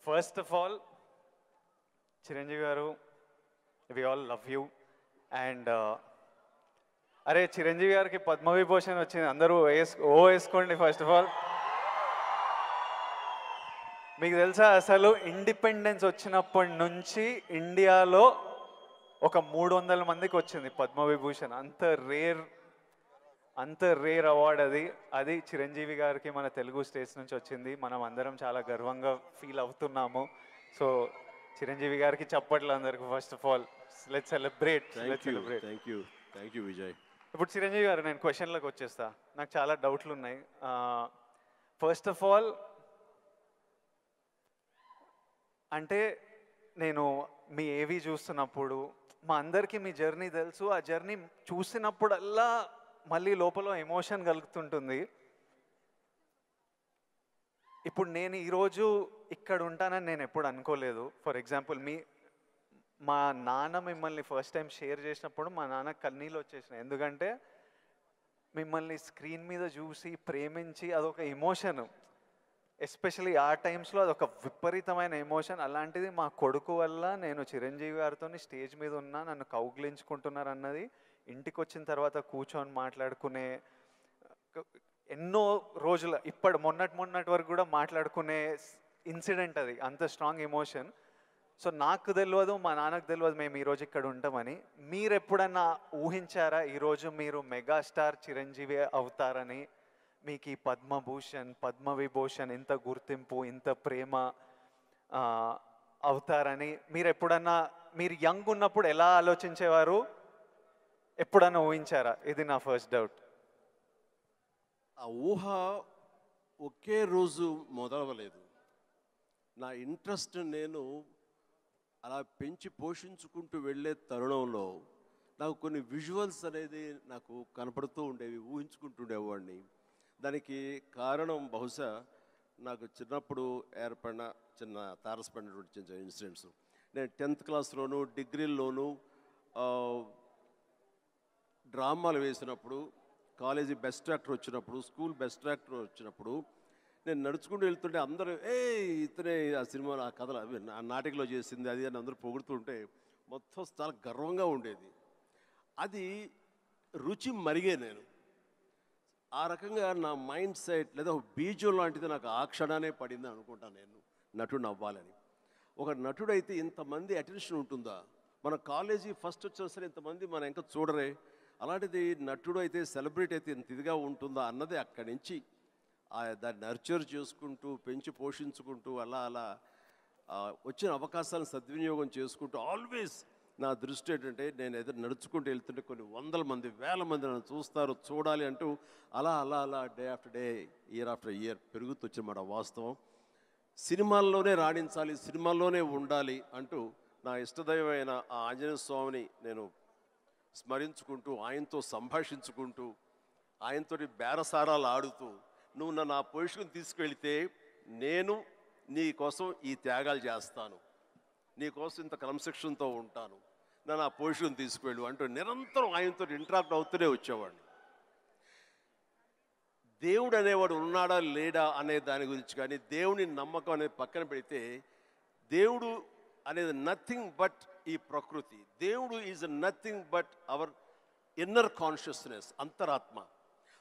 First of all Chiranjeevi garu, we all love you. And అరే చిరంజీవి గారికి పద్మవిభూషణ్ వచ్చింది, అందరూ వేసుకోండి. ఫస్ట్ ఆఫ్ ఆల్ మీకు తెలుసా అసలు ఇండిపెండెన్స్ వచ్చినప్పటి నుంచి ఇండియాలో ఒక 300 మందికి వచ్చింది పద్మవిభూషణ్. అంత రేర్ అవార్డ్ అది. అది చిరంజీవి గారికి మన తెలుగు స్టేట్స్ నుంచి వచ్చింది. మనం అందరం చాలా గర్వంగా ఫీల్ అవుతున్నాము. సో చిరంజీవి గారికి చప్పట్లు అందరికి. First of all let's celebrate. Thank you Vijay. ఇప్పుడు చిరంజీవి గారు, నేను క్వశ్చన్లకు వచ్చేస్తా. నాకు చాలా డౌట్లు ఉన్నాయి. ఫస్ట్ ఆఫ్ ఆల్ అంటే నేను మీ ఏవి చూస్తున్నప్పుడు మా అందరికీ మీ జర్నీ తెలుసు. ఆ జర్నీ చూసినప్పుడల్లా మళ్ళీ లోపల ఎమోషన్ కలుగుతుంటుంది. ఇప్పుడు నేను ఈరోజు ఇక్కడ ఉంటానని నేను ఎప్పుడు అనుకోలేదు. ఫర్ ఎగ్జాంపుల్ మా నాన్న మిమ్మల్ని ఫస్ట్ టైం షేర్ చేసినప్పుడు మా నాన్న కన్నీళ్ళు వచ్చేసినాయి. ఎందుకంటే మిమ్మల్ని స్క్రీన్ మీద చూసి ప్రేమించి అదొక ఎమోషన్. ఎస్పెషలీ ఆ టైమ్స్లో అదొక విపరీతమైన ఎమోషన్. అలాంటిది మా కొడుకు వల్ల నేను చిరంజీవి గారితో స్టేజ్ మీద ఉన్నా, నన్ను కౌగిలించుకుంటున్నారు అన్నది ఇంటికి వచ్చిన తర్వాత కూర్చొని మాట్లాడుకునే ఎన్నో రోజుల మొన్నటి వరకు కూడా మాట్లాడుకునే ఇన్సిడెంట్ అది. అంత స్ట్రాంగ్ ఎమోషన్. సో నాకు తెలియదు, మా నాన్నకు తెలియదు మేము ఈరోజు ఇక్కడ ఉంటామని. మీరు ఎప్పుడన్నా ఊహించారా ఈరోజు మీరు మెగాస్టార్ చిరంజీవి అవుతారని? మీకు ఈ పద్మభూషణ్, పద్మవిభూషణ్, ఇంత గుర్తింపు, ఇంత ప్రేమ అవుతారని మీరు ఎప్పుడన్నా, మీరు యంగ్ ఉన్నప్పుడు ఎలా ఆలోచించేవారు? ఎప్పుడన్నా ఊహించారా? ఇది నా ఫస్ట్ డౌట్. ఆ ఊహ ఒకే రోజు మొదలవలేదు. నా ఇంట్రెస్ట్ నేను అలా పెంచి పోషించుకుంటూ వెళ్ళే తరుణంలో నాకు కొన్ని విజువల్స్ అనేది నాకు కనపడుతూ ఉండేవి, ఊహించుకుంటుండేవాడిని. దానికి కారణం బహుశా నాకు చిన్నప్పుడు ఏర్పడిన చిన్న తారసపడినటువంటి చిన్న ఇన్సిడెంట్స్. నేను 10th క్లాస్లోను డిగ్రీల్లోనూ డ్రామాలు వేసినప్పుడు, కాలేజీ బెస్ట్ యాక్టర్ వచ్చినప్పుడు, స్కూల్ బెస్ట్ యాక్టర్ వచ్చినప్పుడు నేను నడుచుకుంటూ వెళ్తుంటే అందరూ ఇతనే ఆ సినిమాలో ఆ కథలు అవి ఆ నాటికలో చేసింది అది అని అందరూ పొగుడుతుంటే మొత్తం చాలా గర్వంగా ఉండేది. అది రుచి మరిగే నేను ఆ రకంగా నా మైండ్ సెట్ లేదా ఒక బీజం లాంటిది నాకు ఆ క్షణానే పడింది అనుకుంటాను నేను నటుడు అవ్వాలని. ఒక నటుడైతే ఇంతమంది అటెన్షన్ ఉంటుందా? మన కాలేజీ ఫస్ట్ వచ్చినా సరే ఇంతమంది మన ఇంకా చూడరే, అలాంటిది నటుడు అయితే సెలబ్రిటీ అయితే ఇంత ఇదిగా ఉంటుందా అన్నది అక్కడి నుంచి దాన్ని నర్చర్ చేసుకుంటూ పెంచి పోషించుకుంటూ అలా అలా వచ్చిన అవకాశాలను సద్వినియోగం చేసుకుంటూ ఆల్వేస్ నా దృష్టి ఏంటంటే నేను ఏదో నడుచుకుంటూ వెళ్తుంటే కొన్ని 100 మంది 1000 మంది నన్ను చూస్తారు, చూడాలి అంటూ అలా అలా అలా day after day, year after year పెరుగుతూ వచ్చినమాట వాస్తవం. సినిమాల్లోనే రాణించాలి, సినిమాల్లోనే ఉండాలి అంటూ నా ఇష్టదైవమైన ఆ ఆంజనేయ స్వామిని నేను స్మరించుకుంటూ, ఆయనతో సంభాషించుకుంటూ, ఆయనతోటి బేరసారాలు ఆడుతూ, నువ్వు నన్ను ఆ పొజిషన్ తీసుకెళ్తే నేను నీ కోసం ఈ త్యాగాలు చేస్తాను, నీ కోసం ఇంత క్రమశిక్షణతో ఉంటాను, నన్ను ఆ పొజిషన్ తీసుకువెళ్ళు అంటూ నిరంతరం ఆయనతో ఇంటరాక్ట్ అవుతూనే వచ్చేవాడిని. దేవుడు అనేవాడు ఉన్నాడా లేడా అనే దాని గురించి కానీ, దేవుని నమ్మకం అనేది పక్కన పెడితే, దేవుడు అనేది నథింగ్ బట్ ఈ ప్రకృతి. దేవుడు is nothing but our inner consciousness, అంతరాత్మ.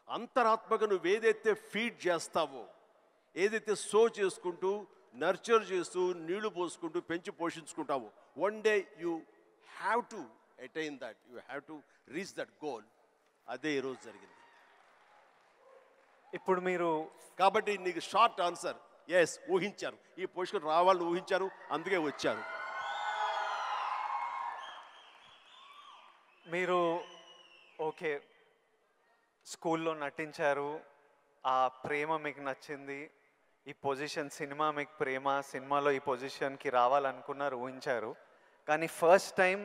అంతరాత్మగా నువ్వు ఏదైతే ఫీడ్ చేస్తావో, ఏదైతే సో చేసుకుంటూ నర్చర్ చేస్తూ నీళ్లు పోసుకుంటూ పెంచి పోషించుకుంటావో, one day you have to attain that, you have to reach that goal. అదే ఈరోజు జరిగింది. ఇప్పుడు మీరు కాబట్టి నీకు షార్ట్ ఆన్సర్ ఎస్, ఊహించారు, ఈ పొజిషన్ రావాలని ఊహించారు, అందుకే వచ్చారు. మీరు ఓకే స్కూల్లో నటించారు, ఆ ప్రేమ మీకు నచ్చింది, ఈ పొజిషన్ సినిమా మీకు ప్రేమ, సినిమాలో ఈ పొజిషన్కి రావాలనుకున్నారు, ఊహించారు. కానీ ఫస్ట్ టైం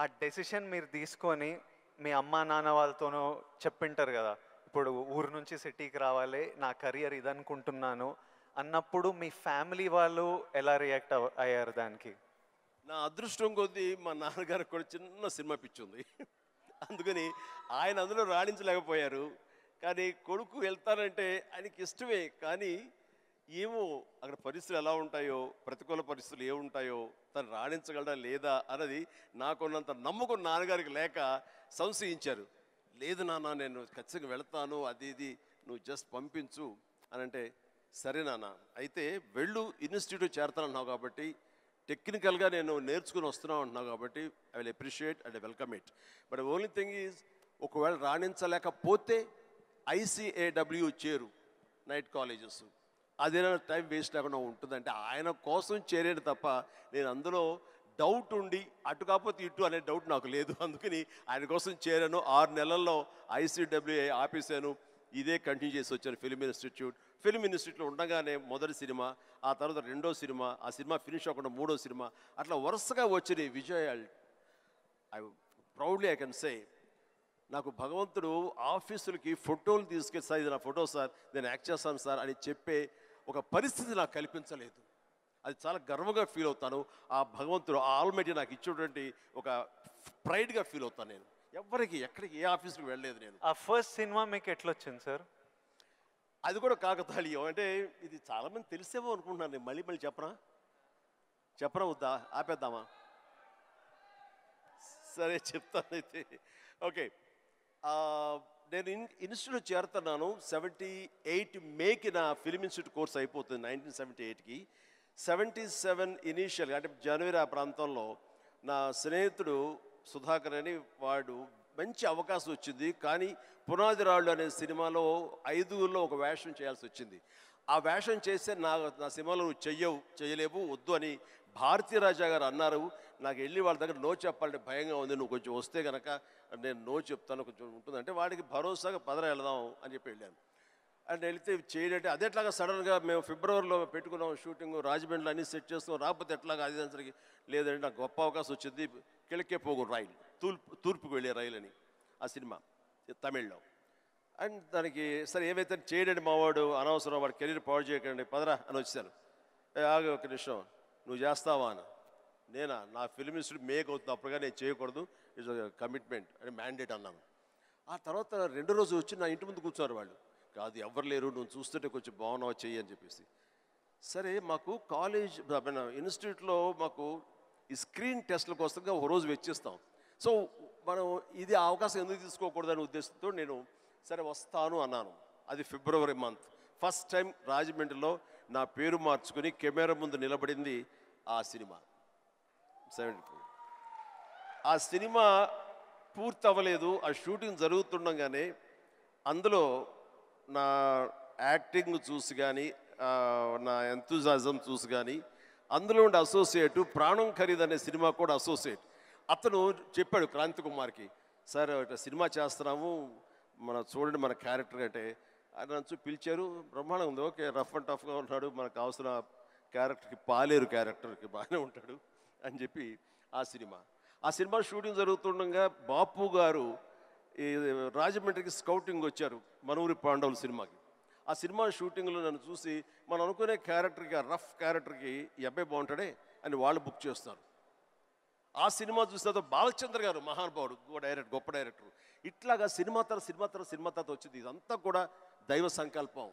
ఆ డెసిషన్ మీరు తీసుకొని మీ అమ్మా నాన్న వాళ్ళతోనూ చెప్పింటారు కదా, ఇప్పుడు ఊరు నుంచి సిటీకి రావాలి, నా కెరియర్ ఇదనుకుంటున్నాను అన్నప్పుడు మీ ఫ్యామిలీ వాళ్ళు ఎలా రియాక్ట్ అయ్యారు దానికి? నా అదృష్టం కొద్దీ మా నాన్నగారికి కూడా చిన్న సినిమా పిచ్చి ఉంది, అందుకని ఆయన అందులో రాణించలేకపోయారు. కానీ కొడుకు వెళ్తానంటే ఆయనకి ఇష్టమే, కానీ ఏమో అక్కడ పరిస్థితులు ఎలా ఉంటాయో, ప్రతికూల పరిస్థితులు ఏముంటాయో, తను రాణించగలడా లేదా అన్నది నాకున్నంత నమ్మకం నాన్నగారికి లేక సంశయించారు. లేదు నాన్న, నేను ఖచ్చితంగా వెళ్తాను, అది ఇది నువ్వు జస్ట్ పంపించు అని అంటే, సరే నాన్న అయితే వెళ్ళు, ఇన్స్టిట్యూట్ చేరతానన్నావు కాబట్టి, టెక్నికల్గా నేను నేర్చుకుని వస్తున్నావు అంటున్నావు కాబట్టి I will appreciate and welcome it. But only thing is, ఒకవేళ రాణించలేకపోతే ICAW చేరు, నైట్ కాలేజెస్, అదేనా టైం వేస్ట్ లేకుండా ఉంటుందంటే ఆయన కోసం చేరేది తప్ప నేను అందులో డౌట్ ఉండి అటు కాకపోతే ఇటు అనే డౌట్ నాకు లేదు. అందుకని ఆయన కోసం చేరాను. 6 నెలల్లో ICWA ఆపేశాను. ఇదే కంటిన్యూ చేసి వచ్చాను ఫిల్మ్ ఇన్స్టిట్యూట్. ఫిల్మ్ ఇన్స్టిట్యూట్లో ఉండగానే మొదటి సినిమా, ఆ తర్వాత రెండో సినిమా, ఆ సినిమా ఫినిష్ అవ్వకుండా మూడో సినిమా, అట్లా వరుసగా వచ్చిన విజయాలు. I proudly I can say, నాకు భగవంతుడు ఆఫీసులకి ఫోటోలు తీసుకెళ్ళి, సార్ ఇది నా ఫోటో సార్, నేను యాక్ట్ చేస్తాను సార్ అని చెప్పే ఒక పరిస్థితి నాకు కల్పించలేదు. అది చాలా గర్వంగా ఫీల్ అవుతాను. ఆ భగవంతుడు, ఆ ఆల్మైటీ నాకు ఇచ్చేటువంటి ఒక ప్రైడ్గా ఫీల్ అవుతాను. నేను ఎవ్వరికి ఎక్కడికి ఏ ఆఫీస్కి వెళ్ళలేదు. నేను ఆ ఫస్ట్ సినిమా మీకు ఎట్లా వచ్చింది సార్? అది కూడా కాకతాళీయం. అంటే ఇది చాలామంది తెలిసేమో అనుకుంటున్నాను. నేను మళ్ళీ చెప్పరా వద్దా, ఆపేద్దామా? సరే చెప్తాను అయితే. ఓకే, నేను ఇన్స్టిట్యూట్ చేరుతున్నాను 78 మేకి నా ఫిల్మ్ ఇన్స్టిట్యూట్ కోర్స్ అయిపోతుంది 1978కి. 77 ఇనీషియల్గా అంటే జనవరి ఆ ప్రాంతంలో నా స్నేహితుడు సుధాకర్ అని వాడు మంచి అవకాశం వచ్చింది. కానీ పునాది రాళ్ళు అనే సినిమాలో 5గురిలో ఒక వేషం చేయాల్సి వచ్చింది. ఆ వేషం చేస్తే నా సినిమాలో నువ్వు చేయలేవు, వద్దు అని భారతీ రాజా గారు అన్నారు. నాకు వెళ్ళి వాళ్ళ దగ్గర నో చెప్పాలంటే భయంగా ఉంది. నువ్వు కొంచెం వస్తే కనుక నేను నో చెప్తాను, కొంచెం ఉంటుందంటే వాడికి భరోసాగా పదరా వెళదాం అని చెప్పి వెళ్ళాను. అండ్ వెళితే చేయంటే అదే ఎట్లాగా సడన్గా మేము ఫిబ్రవరిలో పెట్టుకున్నాం షూటింగ్, రాజమండ్రిలో అన్ని సెట్ చేస్తాం, రాకపోతే ఎట్లాగా అది దానికి లేదంటే నాకు గొప్ప అవకాశం వచ్చింది. కిళకే పోగు రైలు, తూర్పుకు వెళ్ళే రైలు అని ఆ సినిమా తమిళ్లో. అండ్ దానికి సరే ఏమైతే చేయడండి మావాడు, అనవసరం వాడు కెరీర్ పాడు చేయకండి, పదరా అని వచ్చాను. ఆగి ఒక నిమిషం, నువ్వు చేస్తావా అని. నేనా, నా ఫిల్మ్ ఇన్స్టిట్యూట్ మేక్ అవుతుంది, అప్పుడుగా నేను చేయకూడదు, ఇట్స్ కమిట్మెంట్ అని మ్యాండేట్ అన్నాను. ఆ తర్వాత 2వ రోజు వచ్చి నా ఇంటి ముందు కూర్చున్నారు వాళ్ళు. కాదు ఎవరు లేరు, నువ్వు చూస్తుంటే కొంచెం బాగున్నావు చెయ్యి అని చెప్పేసి. సరే మాకు కాలేజ్ ఇన్స్టిట్యూట్లో మాకు ఈ స్క్రీన్ టెస్ట్ల కోసంగా ఒక రోజు వెచ్చిస్తాం. సో మనం ఇది అవకాశం ఎందుకు తీసుకోకూడదనే ఉద్దేశంతో నేను సరే వస్తాను అన్నాను. అది ఫిబ్రవరి మంత్. ఫస్ట్ టైం రాజమండ్రిలో నా పేరు మార్చుకుని కెమెరా ముందు నిలబడింది ఆ సినిమా 74. ఆ సినిమా పూర్తి అవ్వలేదు. ఆ షూటింగ్ జరుగుతుండగానే అందులో నా యాక్టింగ్ చూసి కానీ, నా ఎంతూజాజం చూసి కానీ, అందులో ఉండే అసోసియేటు ప్రాణం ఖరీదు అనే సినిమా కూడా అసోసియేట్ అతను చెప్పాడు క్రాంతి కుమార్కి, సార్ ఇట్లా సినిమా చేస్తున్నాము, చూడండి మన క్యారెక్టర్ అంటే. ఆయన నన్ను పిలిచారు, బ్రహ్మాండంగా ఉంది, ఓకే రఫ్ అండ్ టఫ్గా ఉన్నాడు, మనకు కావాల్సిన క్యారెక్టర్కి, పాలేరు క్యారెక్టర్కి బాగానే ఉంటాడు అని చెప్పి ఆ సినిమా షూటింగ్ జరుగుతుండగా బాపు గారు ఈ రాజమండ్రికి స్కౌటింగ్ వచ్చారు మనూరి పాండవుల సినిమాకి. ఆ సినిమా షూటింగ్లో నన్ను చూసి మనం అనుకునే క్యారెక్టర్కి, ఆ రఫ్ క్యారెక్టర్కి ఈ అబ్బాయి బాగుంటాడే అని వాళ్ళు బుక్ చేస్తారు. ఆ సినిమా చూస్తే బాలచంద్ర గారు మహానుభావుడు, గొప్ప డైరెక్టర్. ఇట్లాగా సినిమా తర్వాత వచ్చింది. ఇదంతా కూడా దైవ సంకల్పం.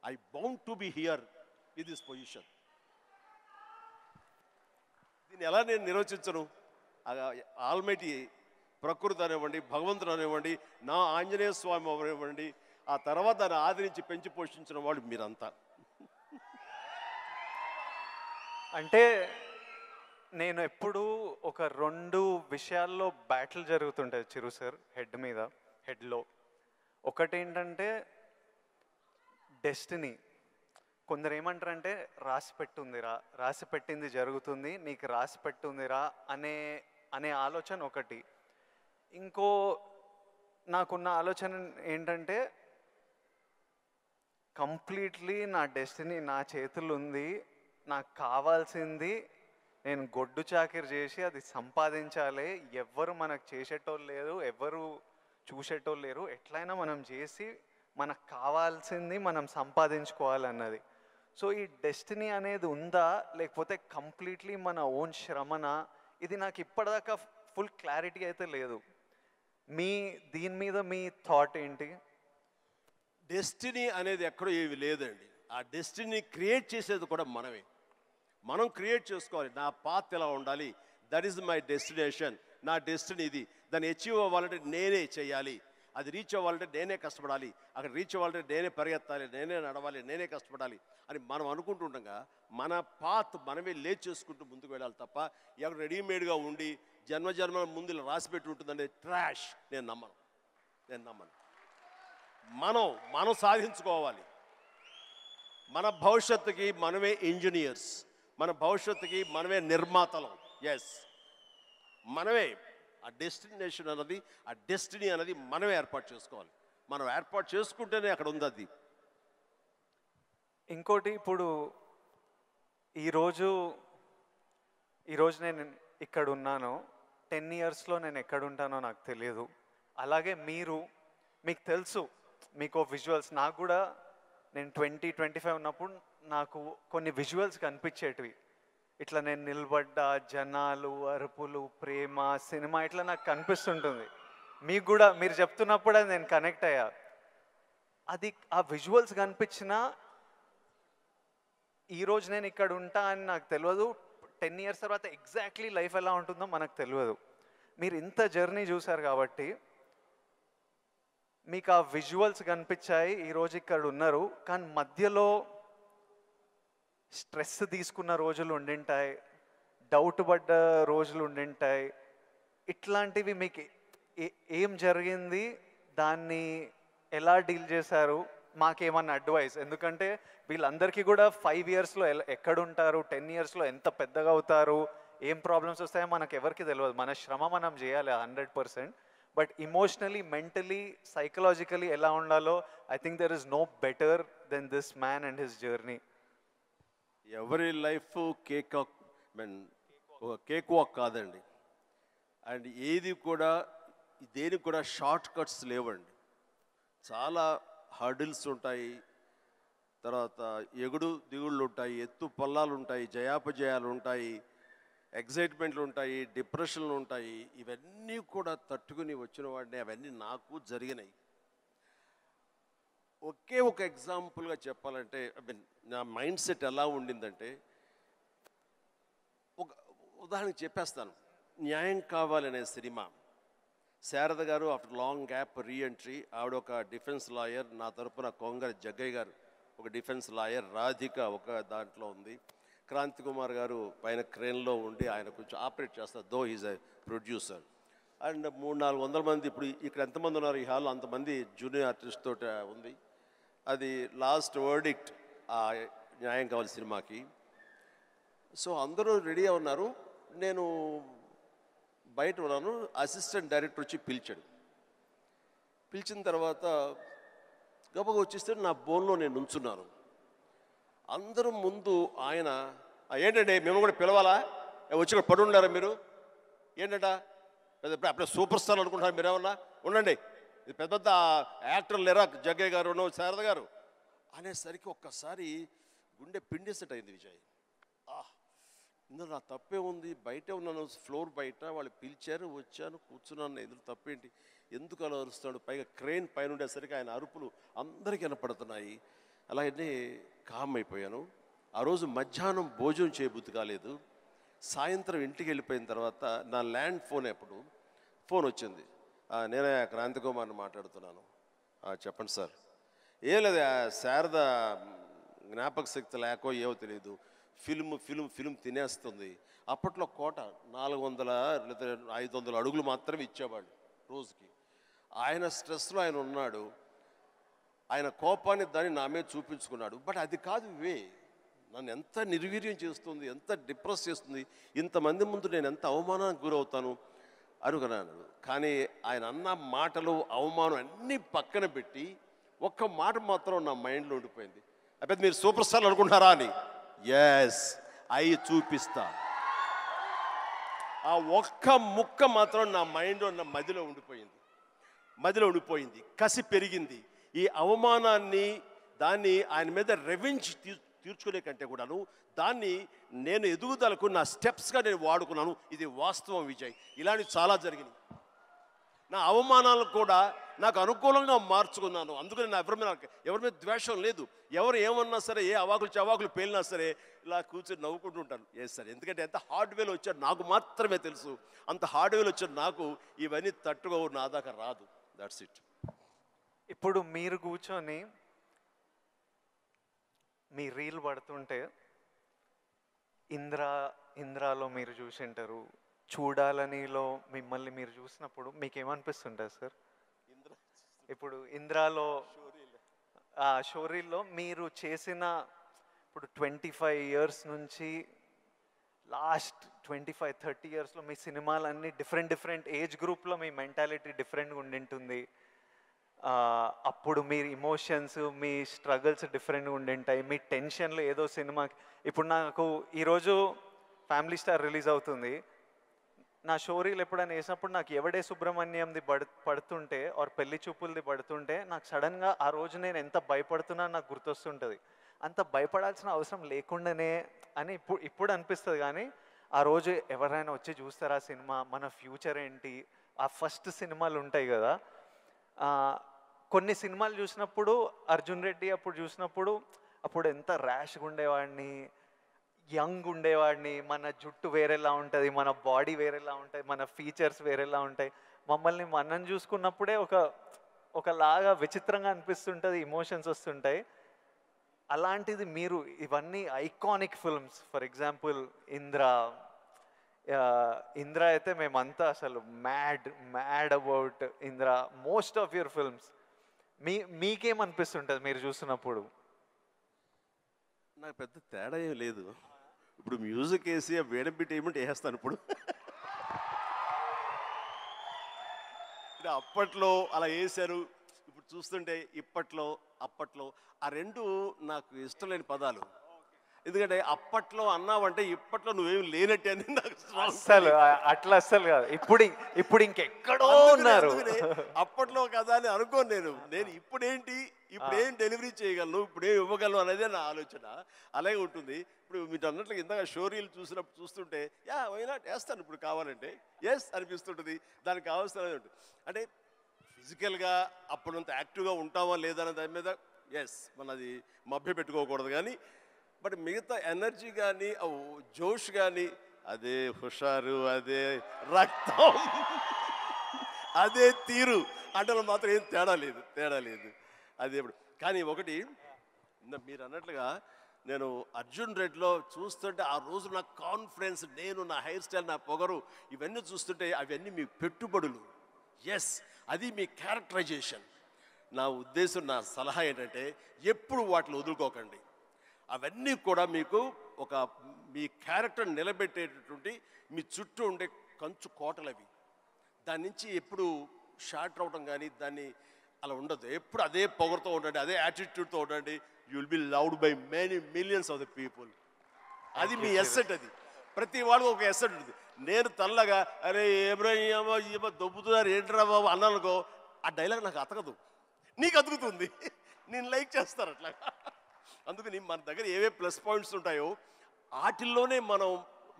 I bound to be here with this position. దీన్ని ఎలా నేను నిర్వచించను? ఆల్మైటీ ప్రకృతి అనివ్వండి, భగవంతుడు అనివ్వండి, నా ఆంజనేయ స్వామి అవనివ్వండి, ఆ తర్వాత దాన్ని ఆదరించి పెంచి పోషించిన వాళ్ళు మీరంతా. అంటే నేను ఎప్పుడు ఒక 2 విషయాల్లో బ్యాటిల్ జరుగుతుంటాయి చిరు సార్ హెడ్లో. ఒకటి ఏంటంటే డెస్టినీ. కొందరు ఏమంటారంటే రాసి పెట్టింది జరుగుతుంది, నీకు రాసి పెట్టుందిరా అనే ఆలోచన ఒకటి. ఇంకో నాకున్న ఆలోచన ఏంటంటే కంప్లీట్లీ నా డెస్టినీ నా చేతుల్లో ఉంది, నాకు కావాల్సింది నేను గొడ్డు చాకిరి చేసి అది సంపాదించాలి. ఎవ్వరు మనకు చేసేటోళ్ళు లేరు, ఎవ్వరు చూసేటోళ్ళు లేరు, ఎట్లయినా మనం చేసి మనకు కావాల్సింది మనం సంపాదించుకోవాలన్నది. సో ఈ డెస్టినీ అనేది ఉందా, లేకపోతే కంప్లీట్లీ మన ఓన్ శ్రమనా? ఇది నాకు ఇప్పటిదాకా ఫుల్ క్లారిటీ అయితే లేదు. దీని మీద మీ థాట్ ఏంటి? డెస్టినీ అనేది ఎక్కడో ఏవి లేదండి. ఆ డెస్టినీ క్రియేట్ చేసేది కూడా మనమే. మనం క్రియేట్ చేసుకోవాలి. నా పాత్ ఎలా ఉండాలి, దట్ ఈస్ మై డెస్టినేషన్, నా డెస్టినీ ఇది. దాన్ని అచీవ్ అవ్వాలంటే నేనే చేయాలి, అది రీచ్ అవ్వాలంటే నేనే కష్టపడాలి, అక్కడ రీచ్ అవ్వాలంటే నేనే పరిగెత్తాలి, నేనే నడవాలి, నేనే కష్టపడాలి అని మనం అనుకుంటుండగా మన పాత్ మనమే లేచి చేసుకుంటూ ముందుకు వెళ్ళాలి తప్ప ఎవరు రెడీమేడ్గా ఉండి జన్మజన్మల ముందు ఇలా రాసిపెట్టి ఉంటుందంటే ట్రాష్. నేను నమ్మను. మనం సాధించుకోవాలి. మన భవిష్యత్తుకి మనమే ఇంజనీర్స్, మన భవిష్యత్తుకి మనమే నిర్మాతలం. ఎస్, మనమే ఆ డెస్టినేషన్ అన్నది, ఆ డెస్టినీ అనేది మనమే ఏర్పాటు చేసుకోవాలి. మనం ఏర్పాటు చేసుకుంటేనే అక్కడ ఉంది అది. ఇంకోటి, ఇప్పుడు ఈరోజు నేను ఇక్కడ ఉన్నాను, 10 yearsలో నేను ఎక్కడ ఉంటానో నాకు తెలియదు. అలాగే మీకు తెలుసు, మీకు విజువల్స్, నాకు కూడా నేను 20-25 ఉన్నప్పుడు నాకు కొన్ని విజువల్స్ కనిపించేటివి. ఇట్లా నేను నిలబడ్డ జనాలు, అరుపులు, ప్రేమ, సినిమా ఇట్లా నాకు కనిపిస్తుంటుంది. మీకు కూడా మీరు చెప్తున్నప్పుడు అది నేను కనెక్ట్ అయ్యా. అది ఆ విజువల్స్ కనిపించిన ఈరోజు నేను ఇక్కడ ఉంటా అని నాకు తెలియదు. 10 years తర్వాత ఎగ్జాక్ట్లీ లైఫ్ ఎలా ఉంటుందో మనకు తెలియదు. మీరు ఇంత జర్నీ చూసారు కాబట్టి మీకు ఆ విజువల్స్ కనిపించాయి, ఈరోజు ఇక్కడ ఉన్నారు. కానీ మధ్యలో స్ట్రెస్ తీసుకున్న రోజులు ఉండింటాయి, డౌట్ పడ్డ రోజులు ఉండింటాయి. ఇట్లాంటివి మీకు ఏం జరిగింది, దాన్ని ఎలా డీల్ చేశారు, మాకేమన్నా అడ్వైస్? ఎందుకంటే వీళ్ళందరికీ కూడా 5 yearsలో ఎక్కడుంటారు, 10 yearsలో ఎంత పెద్దగా అవుతారు, ఏం ప్రాబ్లమ్స్ వస్తాయో మనకు ఎవరికి తెలియదు. మన శ్రమ మనం చేయాలి 100%. బట్ ఇమోషనలీ, మెంటలీ, సైకలాజికలీ ఎలా ఉండాలో I think there is no better than this man and his journey. ఎవరి లైఫ్ కేక్ వాక్ కాదండి. అండ్ ఏది కూడా, దేనికి కూడా షార్ట్ కట్స్ లేవండి. చాలా హర్డిల్స్ ఉంటాయి, తర్వాత ఎగుడు దిగుళ్ళు ఉంటాయి, ఎత్తు పల్లాలు ఉంటాయి, జయాపజయాలు ఉంటాయి, ఎగ్జైట్మెంట్లు ఉంటాయి, డిప్రెషన్లు ఉంటాయి. ఇవన్నీ కూడా తట్టుకుని వచ్చిన వాడిని, అవన్నీ నాకు జరిగినాయి. ఒకే ఒక ఎగ్జాంపుల్గా చెప్పాలంటే, నా మైండ్ సెట్ ఎలా ఉండిందంటే, ఒక ఉదాహరణకు చెప్పేస్తాను. న్యాయం కావాలనే సినిమా, శారద గారు ఆఫ్టర్ లాంగ్ గ్యాప్ రీఎంట్రీ, ఆవిడ ఒక డిఫెన్స్ లాయర్, నా తరపున కొంగర జగ్గయ్య గారు ఒక డిఫెన్స్ లాయర్, రాధిక ఒక దాంట్లో ఉంది, క్రాంతి కుమార్ గారు పైన క్రేన్లో ఉండి ఆయన కొంచెం ఆపరేట్ చేస్తారు, though is a producer. And 300-400 మంది, ఇప్పుడు ఇక్కడ ఎంతమంది ఉన్నారు ఈ హాల్లో అంతమంది జూనియర్ ఆర్టిస్ట్ తోటి ఉంది. అది లాస్ట్ వర్డిక్ట్ ఆ న్యాయం కావాలి సినిమాకి. సో అందరూ రెడీ ఉన్నారు, నేను బయట ఉన్నాను. అసిస్టెంట్ డైరెక్టర్ వచ్చి పిలిచిన తర్వాత గబగబా వచ్చేస్తే నా బోన్లో నేను నుంచున్నాను. అందరూ ముందు ఆయన, ఏంటంటే మేము కూడా పిలవాలా, వచ్చి కూడా పడి ఉండారా మీరు, ఏంటంట అప్పుడే సూపర్ స్టార్ అనుకుంటారు మీరేమన్నా, ఉండండి, ఇది పెద్ద పెద్ద యాక్టర్లు లేరా, జగ్గయ్య గారు, శారద గారు అనేసరికి ఒక్కసారి గుండె పిండేసెట్ అయింది విజయ్. ఇందులో నా తప్పే ఉంది, బయటే ఉన్నాను, ఫ్లోర్ బయట, వాళ్ళు పిలిచారు, వచ్చాను, కూర్చున్నాను, ఎదురు తప్పేంటి, ఎందుకు అలా అరుస్తున్నాడు, పైగా క్రెయిన్ పైన ఉండేసరికి ఆయన అరుపులు అందరికీ వినపడుతున్నాయి. అలాగే కామ్ అయిపోయాను. ఆ రోజు మధ్యాహ్నం భోజనం చేయబుద్ధి కాలేదు. సాయంత్రం ఇంటికి వెళ్ళిపోయిన తర్వాత నా ల్యాండ్ ఫోన్ వచ్చింది. నేనే క్రాంతి కుమార్ని మాట్లాడుతున్నాను. చెప్పండి సార్. ఏం లేదు, శారద జ్ఞాపక శక్తి లేకో ఏమో తెలియదు, ఫిల్మ్ తినేస్తుంది. అప్పట్లో కోట 400 లేదా 500 అడుగులు మాత్రమే ఇచ్చేవాళ్ళు రోజుకి. ఆయన స్ట్రెస్లో ఆయన ఉన్నాడు, ఆయన కోపాన్ని దాన్ని నా మీద చూపించుకున్నాడు. బట్ అది కాదు నన్ను ఎంత నిర్వీర్యం చేస్తుంది, ఎంత డిప్రెస్ చేస్తుంది, ఇంతమంది ముందు నేను ఎంత అవమానానికి గురవుతాను అనుకున్నాను. కానీ ఆయన అన్న మాటలు, అవమానం అన్నీ పక్కన పెట్టి ఒక్క మాట మాత్రం నా మైండ్లో ఉండిపోయింది. అప్పుడు మీరు సూపర్ స్టార్ అనుకుంటారా అని. ఎస్, అవి చూపిస్తా. ఆ ఒక్క ముక్క మాత్రం నా మైండ్లో, నా మదిలో ఉండిపోయింది. కసి పెరిగింది. ఈ అవమానాన్ని, దాన్ని ఆయన మీద రెవెంజ్ తీర్చుకునే కంటే కూడాను దాన్ని నేను ఎదుగుదలకు నా స్టెప్స్గా నేను వాడుకున్నాను. ఇది వాస్తవం విజయ్. ఇలాంటివి చాలా జరిగినాయి. నా అవమానాలు కూడా నాకు అనుకూలంగా మార్చుకున్నాను. అందుకని నా ఎవరి మీద ద్వేషం లేదు. ఎవరు ఏమన్నా సరే, ఏ అవాకులు చవాకులు పేలినా సరే ఇలా కూర్చొని నవ్వుకుంటూ ఉంటాను. సార్, ఎందుకంటే ఎంత హార్డ్వేర్ వచ్చాడు నాకు మాత్రమే తెలుసు. అంత హార్డ్వేర్ వచ్చాడు నాకు ఇవన్నీ తట్టుకో నా దాకా రాదు. That's it. ఇప్పుడు మీరు కూర్చొని మీ రీల్ పడుతుంటే ఇంద్రాలో మీరు చూసింటారు, చూడాలనిలో మిమ్మల్ని మీరు చూసినప్పుడు మీకు ఏమనిపిస్తుంటుంది సార్? ఇప్పుడు ఇంద్రాలో షోరీల్లో మీరు చేసిన ఇప్పుడు 25 years నుంచి లాస్ట్ 25-30 yearsలో మీ సినిమాలన్నీ డిఫరెంట్ ఏజ్ గ్రూప్లో మీ మెంటాలిటీ డిఫరెంట్గా ఉండింటుంది. అప్పుడు మీ ఇమోషన్స్, మీ స్ట్రగుల్స్ డిఫరెంట్గా ఉండింటాయి. మీ టెన్షన్లు ఏదో సినిమాకి ఇప్పుడు నాకు ఈరోజు ఫ్యామిలీ స్టార్ రిలీజ్ అవుతుంది. నా షోరీలు ఎప్పుడైనా వేసినప్పుడు నాకు ఎవడే సుబ్రహ్మణ్యంది పడుతుంటే ఆర్ పెళ్లి చూపులది పడుతుంటే నాకు సడన్గా ఆ రోజు నేను ఎంత భయపడుతున్నా నాకు గుర్తొస్తుంటుంది. అంత భయపడాల్సిన అవసరం లేకుండానే అని ఇప్పుడు అనిపిస్తుంది. కానీ ఆ రోజు ఎవరైనా వచ్చి చూస్తారా సినిమా, మన ఫ్యూచర్ ఏంటి, ఆ ఫస్ట్ సినిమాలు ఉంటాయి కదా. కొన్ని సినిమాలు చూసినప్పుడు అర్జున్ రెడ్డి అప్పుడు చూసినప్పుడు అప్పుడు ఎంత ర్యాష్గా ఉండేవాడిని, యంగ్ ఉండేవాడిని, మన జుట్టు వేరేలా ఉంటుంది, మన బాడీ వేరేలా ఉంటుంది, మన ఫీచర్స్ వేరేలా ఉంటాయి. మమ్మల్ని మనం చూసుకున్నప్పుడే ఒకలాగా విచిత్రంగా అనిపిస్తుంటుంది, ఇమోషన్స్ వస్తుంటాయి. అలాంటిది మీరు ఇవన్నీ iconic films, for example Indra అయితే మేమంతా అసలు mad about Indra. Most of your films మీకేమనిపిస్తుంటుంది మీరు చూసినప్పుడు? నాకు పెద్ద తేడా ఏం లేదు. ఇప్పుడు మ్యూజిక్ వేసి ఆ వేడం బిట్ ఏమంటే వేస్తాను. ఇప్పుడు అప్పట్లో అలా వేశారు, ఇప్పుడు చూస్తుంటే ఇప్పట్లో అప్పట్లో ఆ రెండు నాకు ఇష్టం లేని పదాలు. ఎందుకంటే అప్పట్లో అన్నావంటే ఇప్పట్లో నువ్వేమి లేనట్టే అని నాకు అస్సలు అట్లా అస్సలు కాదు. ఇప్పుడు ఇంకెక్కడో ఉన్నారు. అప్పట్లో కదా అని అనుకోను నేను ఇప్పుడేంటి, ఇప్పుడేం డెలివరీ చేయగలను, ఇప్పుడేం ఇవ్వగలను అనేది నా ఆలోచన. అలాగే ఉంటుంది. ఇప్పుడు మీరు అన్నట్లు ఇందాక షోరీలు చూస్తుంటే వైనా వేస్తాను ఇప్పుడు కావాలంటే అనిపిస్తుంటుంది. దానికి కావాల్సిన ఉంటుంది. అంటే ఫిజికల్గా అప్పుడంత యాక్టివ్గా ఉంటామా లేదా అనే దాని మీద మనది మభ్య పెట్టుకోకూడదు. కానీ బట్ మిగతా ఎనర్జీ కానీ జోష్ కానీ అదే హుషారు, అదే రక్తం, అదే తీరు అంటే మాత్రం ఏం తేడా లేదు. అది ఎప్పుడు కానీ ఒకటి మీరు అన్నట్లుగా నేను అర్జున్ రెడ్డిలో చూస్తుంటే ఆ రోజు నా కాన్ఫిడెన్స్, నేను నా హెయిర్ స్టైల్, నా పొగరు ఇవన్నీ చూస్తుంటే అవన్నీ మీ పెట్టుబడులు. అది మీ క్యారెక్టరైజేషన్. నా ఉద్దేశం, నా సలహా ఏంటంటే ఎప్పుడు వాటిని వదులుకోకండి. అవన్నీ కూడా మీకు మీ క్యారెక్టర్ నిలబెట్టేటటువంటి మీ చుట్టూ ఉండే కంచు కోటలు అవి. దాని నుంచి ఎప్పుడు షార్ట్ అవడం కానీ దాన్ని అలా ఉండదు. ఎప్పుడు అదే పొగరుతో ఉండండి, అదే యాటిట్యూడ్తో ఉండండి. You will be loved by many millions of the people. అది మీ ఎస్సెట్. అది ప్రతి వాళ్ళకు ఒక ఎస్సెట్ ఉంటుంది. నేను తల్లగా అరే ఏమో దొబ్బుతున్నారు ఏంట్రా బాబు అన్నానుకో, ఆ డైలాగ్ నాకు అతకదు, నీకు అతుకుతుంది, నేను లైక్ చేస్తాను అట్లా. అందుకని మన దగ్గర ఏవే ప్లస్ పాయింట్స్ ఉంటాయో వాటిల్లోనే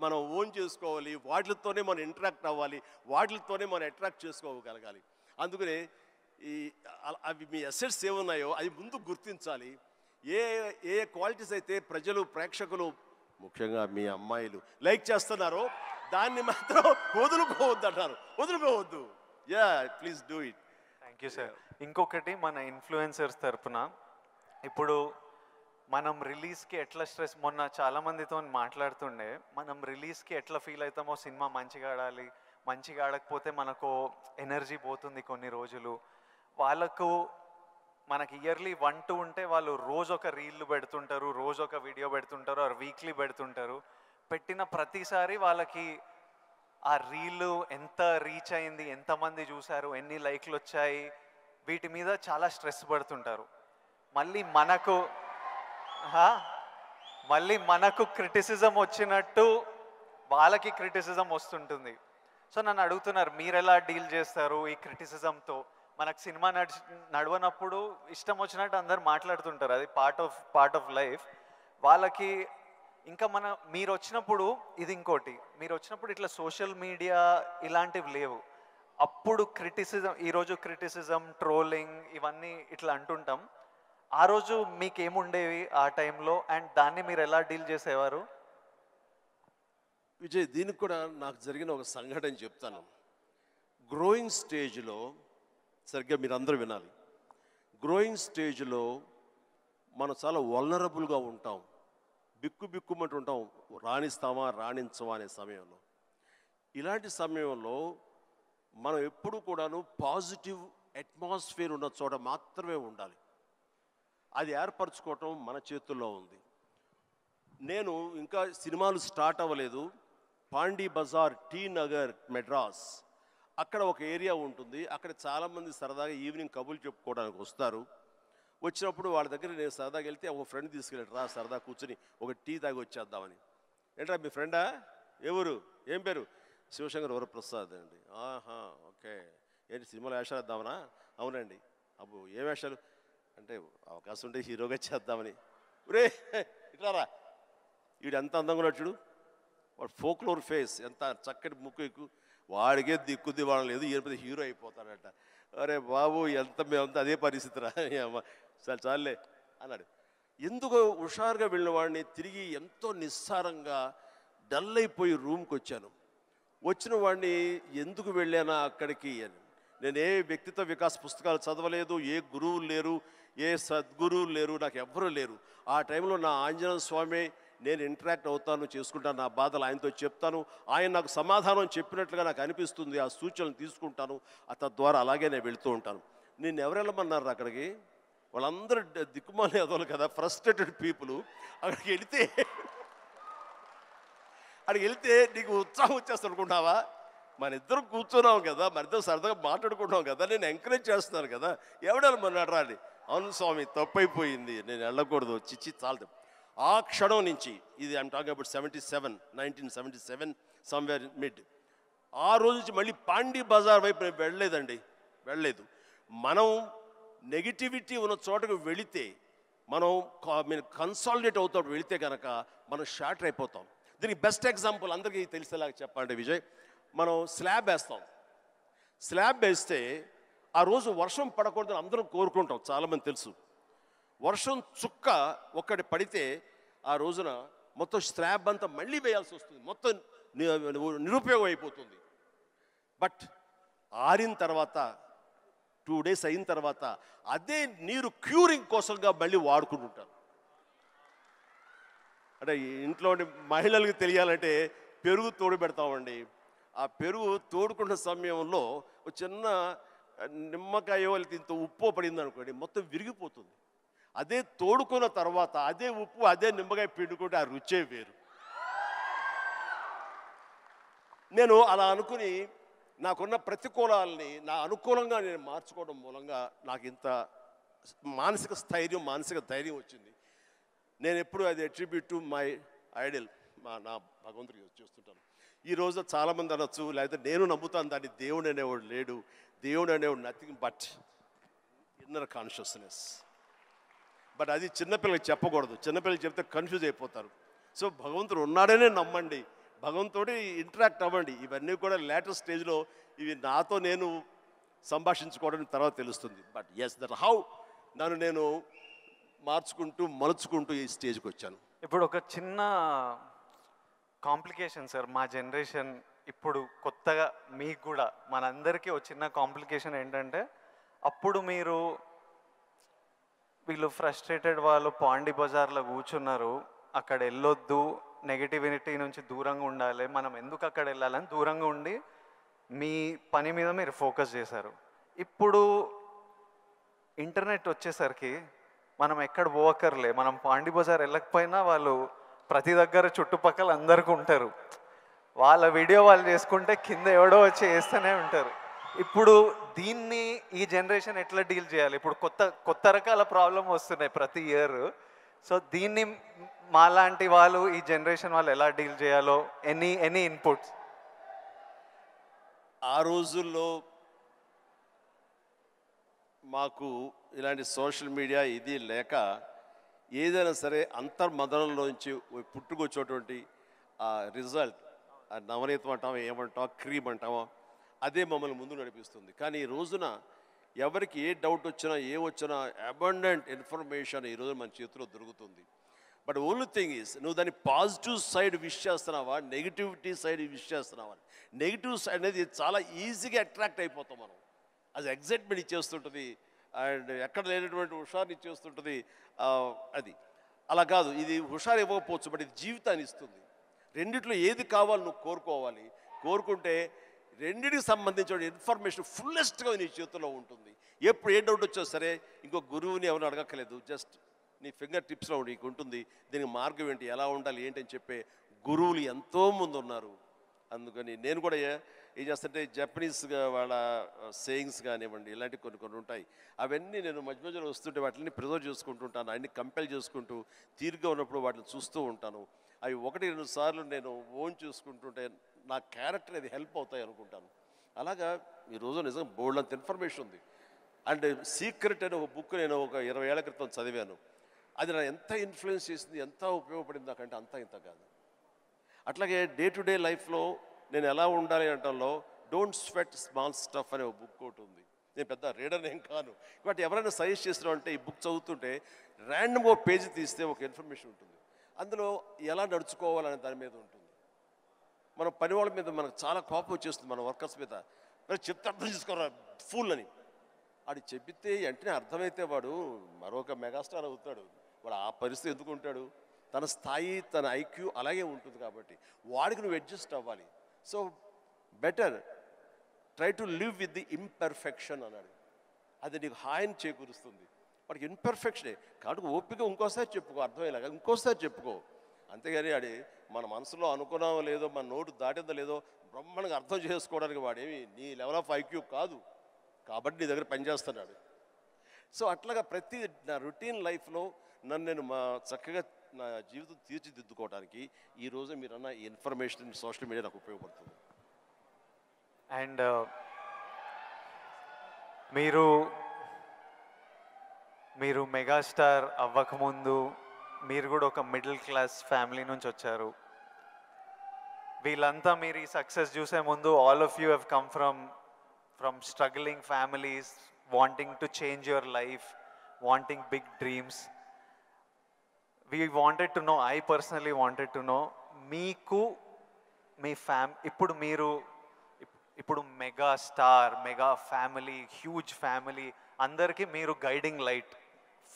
మనం ఓన్ చేసుకోవాలి, వాటితోనే మనం ఇంటరాక్ట్ అవ్వాలి, వాటితోనే మనం అట్రాక్ట్ చేసుకోగలగాలి. అందుకనే అవి మీ అసెట్స్ ఏమున్నాయో అది ముందు గుర్తించాలి. ఏ క్వాలిటీస్ అయితే ప్రజలు, ప్రేక్షకులు, ముఖ్యంగా మీ అమ్మాయిలు లైక్ చేస్తున్నారో దాన్ని మాత్రం వదులుకోవద్దు అంటారు. వదులుకోవద్దు. Please do it. Thank you sir. ఇంకొకటి మన ఇన్ఫ్లుయెన్సర్స్ తరపున ఇప్పుడు మనం రిలీజ్కి ఎట్లా స్ట్రెస్, మొన్న చాలామందితో మాట్లాడుతుండే, మనం రిలీజ్కి ఎట్లా ఫీల్ అవుతామో, సినిమా మంచిగా ఆడాలి, మంచిగా ఆడకపోతే మనకు ఎనర్జీ పోతుంది కొన్ని రోజులు. వాళ్ళకు మనకి ఇయర్లీ 1-2 ఉంటే వాళ్ళు రోజు ఒక రీల్ పెడుతుంటారు, రోజు ఒక వీడియో పెడుతుంటారు, ఆర్ వీక్లీ పెడుతుంటారు. పెట్టిన ప్రతిసారి వాళ్ళకి ఆ రీల్ ఎంత రీచ్ అయింది, ఎంతమంది చూశారు, ఎన్ని లైక్లు వచ్చాయి, వీటి మీద చాలా స్ట్రెస్ పడుతుంటారు. మళ్ళీ మనకు క్రిటిసిజం వచ్చినట్టు వాళ్ళకి క్రిటిసిజం వస్తుంటుంది. సో నన్ను అడుగుతున్నారు, మీరు ఎలా డీల్ చేస్తారు ఈ క్రిటిసిజంతో? మనకు సినిమా నడవనప్పుడు ఇష్టం వచ్చినట్టు అందరు మాట్లాడుతుంటారు, అది పార్ట్ ఆఫ్ లైఫ్. వాళ్ళకి ఇంకా మీరు వచ్చినప్పుడు ఇది ఇంకోటి, మీరు వచ్చినప్పుడు ఇట్లా సోషల్ మీడియా ఇలాంటివి లేవు. అప్పుడు క్రిటిసిజం, ఈరోజు క్రిటిసిజం, ట్రోలింగ్ ఇవన్నీ ఇట్లా అంటుంటాం. ఆ రోజు మీకేముండేవి ఆ టైంలో, అండ్ దాన్ని మీరు ఎలా డీల్ చేసేవారు? విజయ్, దీనికి కూడా నాకు జరిగిన ఒక సంఘటన చెప్తాను. గ్రోయింగ్ స్టేజ్లో, సరిగ్గా మీరు అందరూ వినాలి, గ్రోయింగ్ స్టేజ్లో మనం చాలా వల్నరబుల్గా ఉంటాం, బిక్కుమంటూ ఉంటాం, రాణిస్తామా రాణించమా అనే సమయంలో. ఇలాంటి సమయంలో మనం ఎప్పుడు కూడాను పాజిటివ్ అట్మాస్ఫియర్ ఉన్న చోట మాత్రమే ఉండాలి. అది ఏర్పరచుకోవటం మన చేతుల్లో ఉంది. నేను ఇంకా సినిమాలు స్టార్ట్ అవ్వలేదు. పాండీ బజార్, టీ నగర్, మెడ్రాస్, అక్కడ ఒక ఏరియా ఉంటుంది. అక్కడ చాలామంది సరదాగా ఈవినింగ్ కబుర్లు చెప్పుకోవడానికి వస్తారు. వచ్చినప్పుడు వాళ్ళ దగ్గర నేను సరదాగా వెళ్తే ఒక ఫ్రెండ్ తీసుకెళ్ళాడు, రా సరదా కూర్చొని ఒక టీ తాగి వచ్చేద్దామని. ఏంట్రా మీ ఫ్రెండా, ఎవరు, ఏం పేరు? శివశంకర్ వరప్రసాద్ అండి. ఆహా, ఓకే. ఏంటి సినిమాలో వేషాలు వేద్దామనా? అవునండి. అబ్బో ఏ వేషాలు అంటే, అవకాశం ఉంటే హీరోగా చేద్దామని. రే ఇట్లారా, వీడు ఎంత అందంగా ఉన్నాడు చూడు, వాడు ఫోక్లోర్ ఫేస్, ఎంత చక్కటి ముక్కు ఎక్కువ, వాడికే దిక్కుద్ది వాడు లేదు, ఈయన హీరో అయిపోతాడట. అరే బాబు, మేమంతా అదే పరిస్థితిరా, చాలా చాలే అన్నాడు. ఎందుకు హుషారుగా వెళ్ళిన వాడిని తిరిగి ఎంతో నిస్సారంగా డల్ అయిపోయి రూమ్కి వచ్చాను. వచ్చిన వాడిని ఎందుకు వెళ్ళానా అక్కడికి అని, నేను ఏ వ్యక్తిత్వ వికాస్ పుస్తకాలు చదవలేదు, ఏ గురువులు లేరు, ఏ సద్గురువులు లేరు, నాకు ఎవ్వరూ లేరు. ఆ టైంలో నా ఆంజనేయ స్వామి నేను ఇంటరాక్ట్ అవుతాను, చేసుకుంటాను, నా బాధలు ఆయనతో చెప్తాను, ఆయన నాకు సమాధానం చెప్పినట్లుగా నాకు అనిపిస్తుంది, ఆ సూచనలు తీసుకుంటాను, తద్వారా అలాగే నేను వెళుతూ ఉంటాను. నేను ఎవరు వెళ్ళమన్నారు అక్కడికి? వాళ్ళందరూ దిక్కుమాలి అదోలు కదా, ఫ్రస్ట్రేటెడ్ పీపుల్. అక్కడికి వెళ్తే నీకు ఉత్సాహం వచ్చేస్తుంది అనుకుంటావా? మన ఇద్దరం కూర్చున్నాం కదా, మన ఇద్దరం సరదాగా మాట్లాడుకుంటున్నాం కదా, నేను ఎంకరేజ్ చేస్తున్నాను కదా, ఎవడెళ్ళమన్నాడు రా అని. అవును స్వామి, తప్పైపోయింది, నేను వెళ్ళకూడదు, చిచ్చి చాలదు. ఆ క్షణం నుంచి, ఇది I'm talking about 1977 somewhere mid, ఆ రోజు నుంచి మళ్ళీ పాండీ బజార్ వైపు నేను వెళ్ళలేదు. మనం నెగిటివిటీ ఉన్న చోటకు వెళితే, మనం కన్సాలిడేట్ అవుతాం, వెళితే కనుక మనం షార్టర్ అయిపోతాం. దీనికి బెస్ట్ ఎగ్జాంపుల్ అందరికీ తెలిసేలాగా చెప్పాలంటే విజయ్, మనం స్లాబ్ వేస్తే ఆ రోజు వర్షం పడకూడదని అందరం కోరుకుంటాం, చాలామంది తెలుసు. వర్షం చుక్క ఒక్కటి పడితే ఆ రోజున మొత్తం స్లాబ్ అంతా మళ్ళీ వేయాల్సి వస్తుంది, మొత్తం నిరుపయోగం అయిపోతుంది. బట్ ఆరిన తర్వాత 2 days అయిన తర్వాత అదే నీరు క్యూరింగ్ కోసంగా మళ్ళీ వాడుకుంటుంటారు. అంటే ఇంట్లో మహిళలకు తెలియాలంటే పెరుగు తోడు పెడతామండి. ఆ పెరుగు తోడుకున్న సమయంలో ఒక చిన్న నిమ్మకాయ ఇంత ఉప్పు పడింది అనుకోండి, మొత్తం విరిగిపోతుంది. అదే తోడుకున్న తర్వాత అదే ఉప్పు, అదే నిమ్మకాయ పిండుకుంటే ఆ రుచే వేరు. నేను అలా అనుకుని నాకున్న ప్రతికూలాలని నా అనుకూలంగా నేను మార్చుకోవడం మూలంగా నాకు ఇంత మానసిక స్థైర్యం, మానసిక ధైర్యం వచ్చింది. నేను ఎప్పుడు అది అట్రిబ్యూట్ టు మై ఐడల్, నా భగవంతుడికి చూస్తుంటాను. ఈరోజు చాలామంది అనొచ్చు, లేకపోతే నేను నమ్ముతాను దాన్ని, దేవుడు అనేవాడు లేడు, దేవుడు అనేవాడు nothing but inner consciousness. But అది చిన్నపిల్లలకి చెప్పకూడదు, చిన్నపిల్లలకి చెప్తే కన్ఫ్యూజ్ అయిపోతారు. సో భగవంతుడు ఉన్నాడనే నమ్మండి, భగవంతుడి ఇంటరాక్ట్ అవ్వండి. ఇవన్నీ కూడా లేటెస్ట్ స్టేజ్లో ఇవి నాతో నేను సంభాషించుకోవడానికి తర్వాత తెలుస్తుంది. బట్ ఎస్, దట్ హౌ నన్ను నేను మలుచుకుంటూ ఈ స్టేజ్కి వచ్చాను. ఇప్పుడు ఒక చిన్న కాంప్లికేషన్ సార్, మా జనరేషన్ ఇప్పుడు కొత్తగా మీకు కూడా మనందరికీ ఒక చిన్న కాంప్లికేషన్ ఏంటంటే, అప్పుడు వీళ్ళు ఫ్రస్ట్రేటెడ్ వాళ్ళు పాండీ బజార్లో కూర్చున్నారు, అక్కడ వెళ్ళొద్దు, నెగిటివిటీ నుంచి దూరంగా ఉండాలి, మనం ఎందుకు అక్కడ వెళ్ళాలని దూరంగా ఉండి మీ పని మీద మీరు ఫోకస్ చేశారు. ఇప్పుడు ఇంటర్నెట్ వచ్చేసరికి మనం ఎక్కడ పోవక్కర్లే, మనం పాండీ బజార్ వెళ్ళకపోయినా వాళ్ళు ప్రతి దగ్గర చుట్టుపక్కల అందరికీ ఉంటారు, వాళ్ళ వీడియో వాళ్ళు చేసుకుంటే కింద ఎవడో వచ్చి వేస్తూనే ఉంటారు. ఇప్పుడు దీన్ని ఈ జనరేషన్ ఎట్లా డీల్ చేయాలి? ఇప్పుడు కొత్త రకాల ప్రాబ్లం వస్తున్నాయి ప్రతి ఇయర్. సో దీన్ని మాలాంటి వాళ్ళు, ఈ జనరేషన్ వాళ్ళు ఎలా డీల్ చేయాలో, ఎనీ ఇన్పుట్స్? ఆ రోజుల్లో మాకు ఇలాంటి సోషల్ మీడియా ఇది లేక, ఏదైనా సరే అంతర్మదనంలోంచి పుట్టుకొచ్చేటువంటి ఆ రిజల్ట్, ఆ నవనీతం అంటామో ఏమంటామో క్రీమ్ అంటామో, అదే మమ్మల్ని ముందు నడిపిస్తుంది. కానీ ఈ రోజున ఎవరికి ఏ డౌట్ వచ్చినా వచ్చినా అబండెంట్ ఇన్ఫర్మేషన్ ఈరోజు మన చేతిలో దొరుకుతుంది. బట్ ఓన్లీ థింగ్ ఈజ్ నువ్వు దాన్ని పాజిటివ్ సైడ్ విష్ చేస్తున్నావా, నెగిటివిటీ సైడ్ విష్ చేస్తున్నావా. నెగిటివ్ సైడ్ అనేది చాలా ఈజీగా అట్రాక్ట్ అయిపోతాం మనం. అది ఎగ్జైట్మెంట్ ఇచ్చేస్తుంటుంది అండ్ ఎక్కడ లేనటువంటి హుషారుని ఇచ్చేస్తుంటుంది. అది అలా కాదు, ఇది హుషారు ఇవ్వకపోవచ్చు, బట్ ఇది జీవితాన్ని ఇస్తుంది. రెండిట్లో ఏది కావాలి నువ్వు కోరుకోవాలి. కోరుకుంటే రెండింటికి సంబంధించిన ఇన్ఫర్మేషన్ ఫుల్లెస్ట్గా నీ చేతిలో ఉంటుంది. ఎప్పుడు ఏ డౌట్ వచ్చా సరే ఇంకో గురువుని ఎవరు అడగక్కర్లేదు, జస్ట్ నీ ఫింగర్ టిప్స్లో నీకు ఉంటుంది. దీనికి మార్గం ఏంటి, ఎలా ఉండాలి ఏంటి అని చెప్పే గురువులు ఎంతోమంది ఉన్నారు. అందుకని నేను కూడా ఏం చేస్తుంటే జపనీస్గా వాళ్ళ సేయింగ్స్ కానివ్వండి, ఇలాంటివి కొన్ని ఉంటాయి. అవన్నీ నేను మధ్య మధ్యలో వస్తుంటే వాటిని ప్రిజర్వ్ చేసుకుంటుంటాను. అన్ని కంపెల్ చేసుకుంటూ తీరుగా ఉన్నప్పుడు వాటిని చూస్తూ ఉంటాను. అవి 1-2 సార్లు నేను ఓన్ చూసుకుంటుంటే నా క్యారెక్టర్ అది హెల్ప్ అవుతాయి అనుకుంటాను. అలాగా ఈరోజు నిజంగా బోల్డ్ అంత ఇన్ఫర్మేషన్ ఉంది. అండ్ సీక్రెట్ అనే ఒక బుక్ నేను ఒక 20 ఏళ్ల క్రితం చదివాను. అది నా ఎంత ఇన్ఫ్లుయెన్స్ చేసింది, ఎంత ఉపయోగపడింది నాకంటే అంత ఇంత కాదు. అట్లాగే డే టు డే లైఫ్లో నేను ఎలా ఉండాలి అంటంలో డోంట్ స్వెట్ స్మాల్ స్టఫ్ అనే ఒక బుక్ ఒకటి ఉంది. నేను పెద్ద రీడర్ ఏం కాను, బట్ ఎవరైనా సజెస్ట్ చేసినా అంటే ఈ బుక్ చదువుతుంటే ర్యాండమ్గా పేజీ తీస్తే ఒక ఇన్ఫర్మేషన్ ఉంటుంది. అందులో ఎలా నడుచుకోవాలనే దాని మీద ఉంటుంది. మన పని వాళ్ళ మీద మనకు చాలా కోపం వచ్చేస్తుంది, మన వర్కర్స్ మీద. మరి చెప్తే అర్థం చేసుకోరా ఫుల్ అని వాడు చెబితే వెంటనే అర్థమైతే వాడు మరొక మెగాస్టార్ అవుతాడు. వాడు ఆ పరిస్థితి ఎందుకు ఉంటాడు, తన స్థాయి తన ఐక్యూ అలాగే ఉంటుంది. కాబట్టి వాడికి నువ్వు అడ్జస్ట్ అవ్వాలి. So better try to live with the imperfection అన్నాడు. అది నీకు హాయిని చేకూరుస్తుంది. వాడికి ఇన్పర్ఫెక్షనే కాబట్టి ఓపిక ఇంకోసారి చెప్పుకో, అర్థమయ్యేలాగా ఇంకోసారి చెప్పుకో. అంతేగాని అది మన మనసులో అనుకున్నామో లేదో, మన నోటు దాటిందో లేదో బ్రహ్మాండంగా అర్థం చేసుకోవడానికి వాడేమి నీ లెవెల్ ఆఫ్ ఐక్యూ కాదు, కాబట్టి నీ దగ్గర పనిచేస్తున్నాడు. సో అట్లాగా ప్రతి నా రొటీన్ లైఫ్లో నన్ను నేను చక్కగా నా జీవితం తీర్చిదిద్దుకోవడానికి ఈరోజు మీరన్న ఈ ఇన్ఫర్మేషన్ సోషల్ మీడియా నాకు ఉపయోగపడుతుంది. అండ్ మీరు మెగాస్టార్ అవ్వకముందు మీరు కూడా ఒక మిడిల్ క్లాస్ ఫ్యామిలీ నుంచి వచ్చారు. వీళ్ళంతా మీరు ఈ సక్సెస్ చూసే ముందు all of you have come from struggling families, wanting to change your life, wanting big dreams. We wanted to know, I personally wanted to know, మీకు మీ ఇప్పుడు mega star, mega family, huge family అందరికీ మీరు guiding light,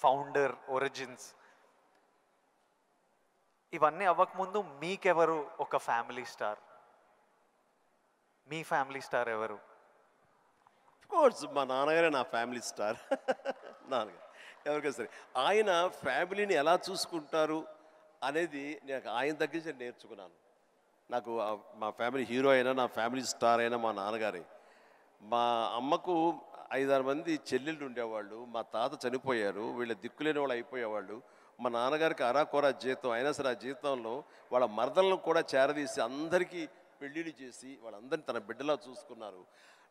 founder, origins. ఇవన్నీ అవ్వకముందు మీకెవరు ఒక family star? మీ family star ఎవరు? Course మా నాన్నగారే నా ఫ్యామిలీ స్టార్. నాన్నగారు ఎవరికైనా సరే ఆయన ఫ్యామిలీని ఎలా చూసుకుంటారు అనేది నేను ఆయన దగ్గర నుంచి నేర్చుకున్నాను. నాకు మా ఫ్యామిలీ హీరో అయినా, నా ఫ్యామిలీ స్టార్ అయినా మా నాన్నగారే. మా అమ్మకు 5-6 మంది చెల్లెళ్ళు ఉండేవాళ్ళు. మా తాత చనిపోయారు, వీళ్ళ దిక్కులేని వాళ్ళు అయిపోయేవాళ్ళు. మా నాన్నగారికి అరాకొర జీతం అయినా సరే ఆ జీతంలో వాళ్ళ మరదలను కూడా చేరదీసి అందరికీ పెళ్ళిళ్ళు చేసి వాళ్ళందరినీ తన బిడ్డలా చూసుకున్నారు.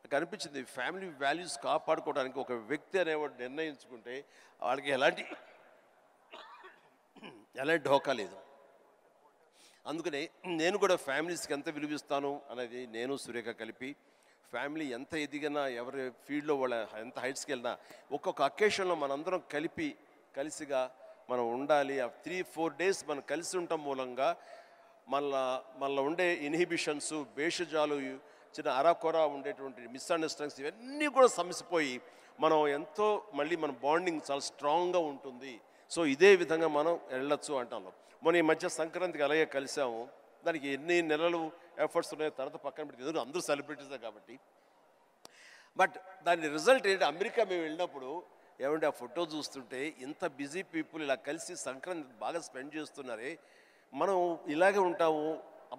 నాకు అనిపించింది ఫ్యామిలీ వాల్యూస్ కాపాడుకోవడానికి ఒక వ్యక్తి అనేవాడు నిర్ణయించుకుంటే వాళ్ళకి ఎలాంటి ఢోకా లేదు. అందుకనే నేను కూడా ఫ్యామిలీస్కి ఎంత విలువిస్తాను అనేది నేను సురేఖ కలిపి ఫ్యామిలీ ఎంత ఎదిగినా ఎవరి ఫీల్డ్లో వాళ్ళ ఎంత హైట్స్కి వెళ్ళినా ఒక్కొక్క అకేషన్లో మనందరం కలిసిగా మనం ఉండాలి. ఆ 3-4 డేస్ మనం కలిసి ఉండటం మూలంగా మళ్ళీ ఉండే ఇన్హిబిషన్స్, భేషజాలు, చిన్న అరాకొర ఉండేటువంటి మిస్అండర్స్టాండింగ్స్ ఇవన్నీ కూడా సమసిపోయి మనం ఎంతో మళ్ళీ మన బాండింగ్ చాలా స్ట్రాంగ్గా ఉంటుంది. సో ఇదే విధంగా మనం వెళ్ళొచ్చు అంటాం. మొన్న ఈ మధ్య సంక్రాంతికి అలాగే కలిసాము. దానికి ఎన్ని నెలలు ఎఫర్ట్స్ ఉన్నాయో తర్వాత పక్కన పెట్టి ఎదురు అందరూ సెలబ్రిటీసే కాబట్టి. బట్ దాని రిజల్ట్ ఏంటి, అమెరికా మేము వెళ్ళినప్పుడు ఏమంటే ఆ ఫోటో చూస్తుంటే ఇంత బిజీ పీపుల్ ఇలా కలిసి సంక్రాంతి బాగా స్పెండ్ చేస్తున్నారే, మనం ఇలాగే ఉంటాము,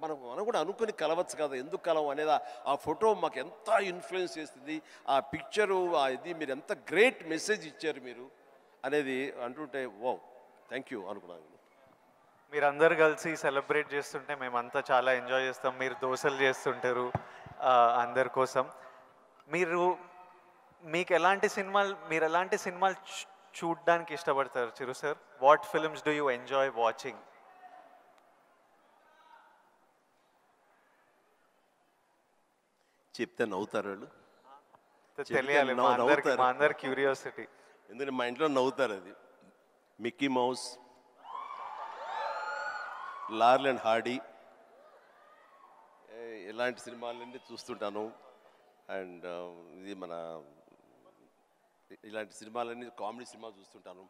మనం కూడా అనుకుని కలవచ్చు కదా, ఎందుకు కలవు అనేది ఆ ఫోటో మాకు ఎంత ఇన్ఫ్లుయెన్స్ చేస్తుంది. ఆ పిక్చరు ఇది మీరు ఎంత గ్రేట్ మెసేజ్ ఇచ్చారు మీరు అనేది అంటుంటే వావ్ థ్యాంక్ యూ అనుకున్నాను. మీరందరూ కలిసి సెలబ్రేట్ చేస్తుంటే మేమంతా చాలా ఎంజాయ్ చేస్తాం. మీరు దోశలు చేస్తుంటారు అందరి కోసం. మీరు ఎలాంటి సినిమాలు చూడడానికి ఇష్టపడతారు Chiru sir? What films do you enjoy watching? చెప్తే నవ్వుతారు వాళ్ళు. తెలియాలి మా అందరి క్యూరియాసిటీ. ఎందుకంటే మా ఇంట్లో నవ్వుతారు. అది మిక్కీ మౌస్, లార్ల్ అండ్ హార్డీ ఇలాంటి సినిమాలన్నీ చూస్తుంటాను. అండ్ ఇది మన ఇలాంటి సినిమాలన్నీ కామెడీ సినిమాలు చూస్తుంటాను.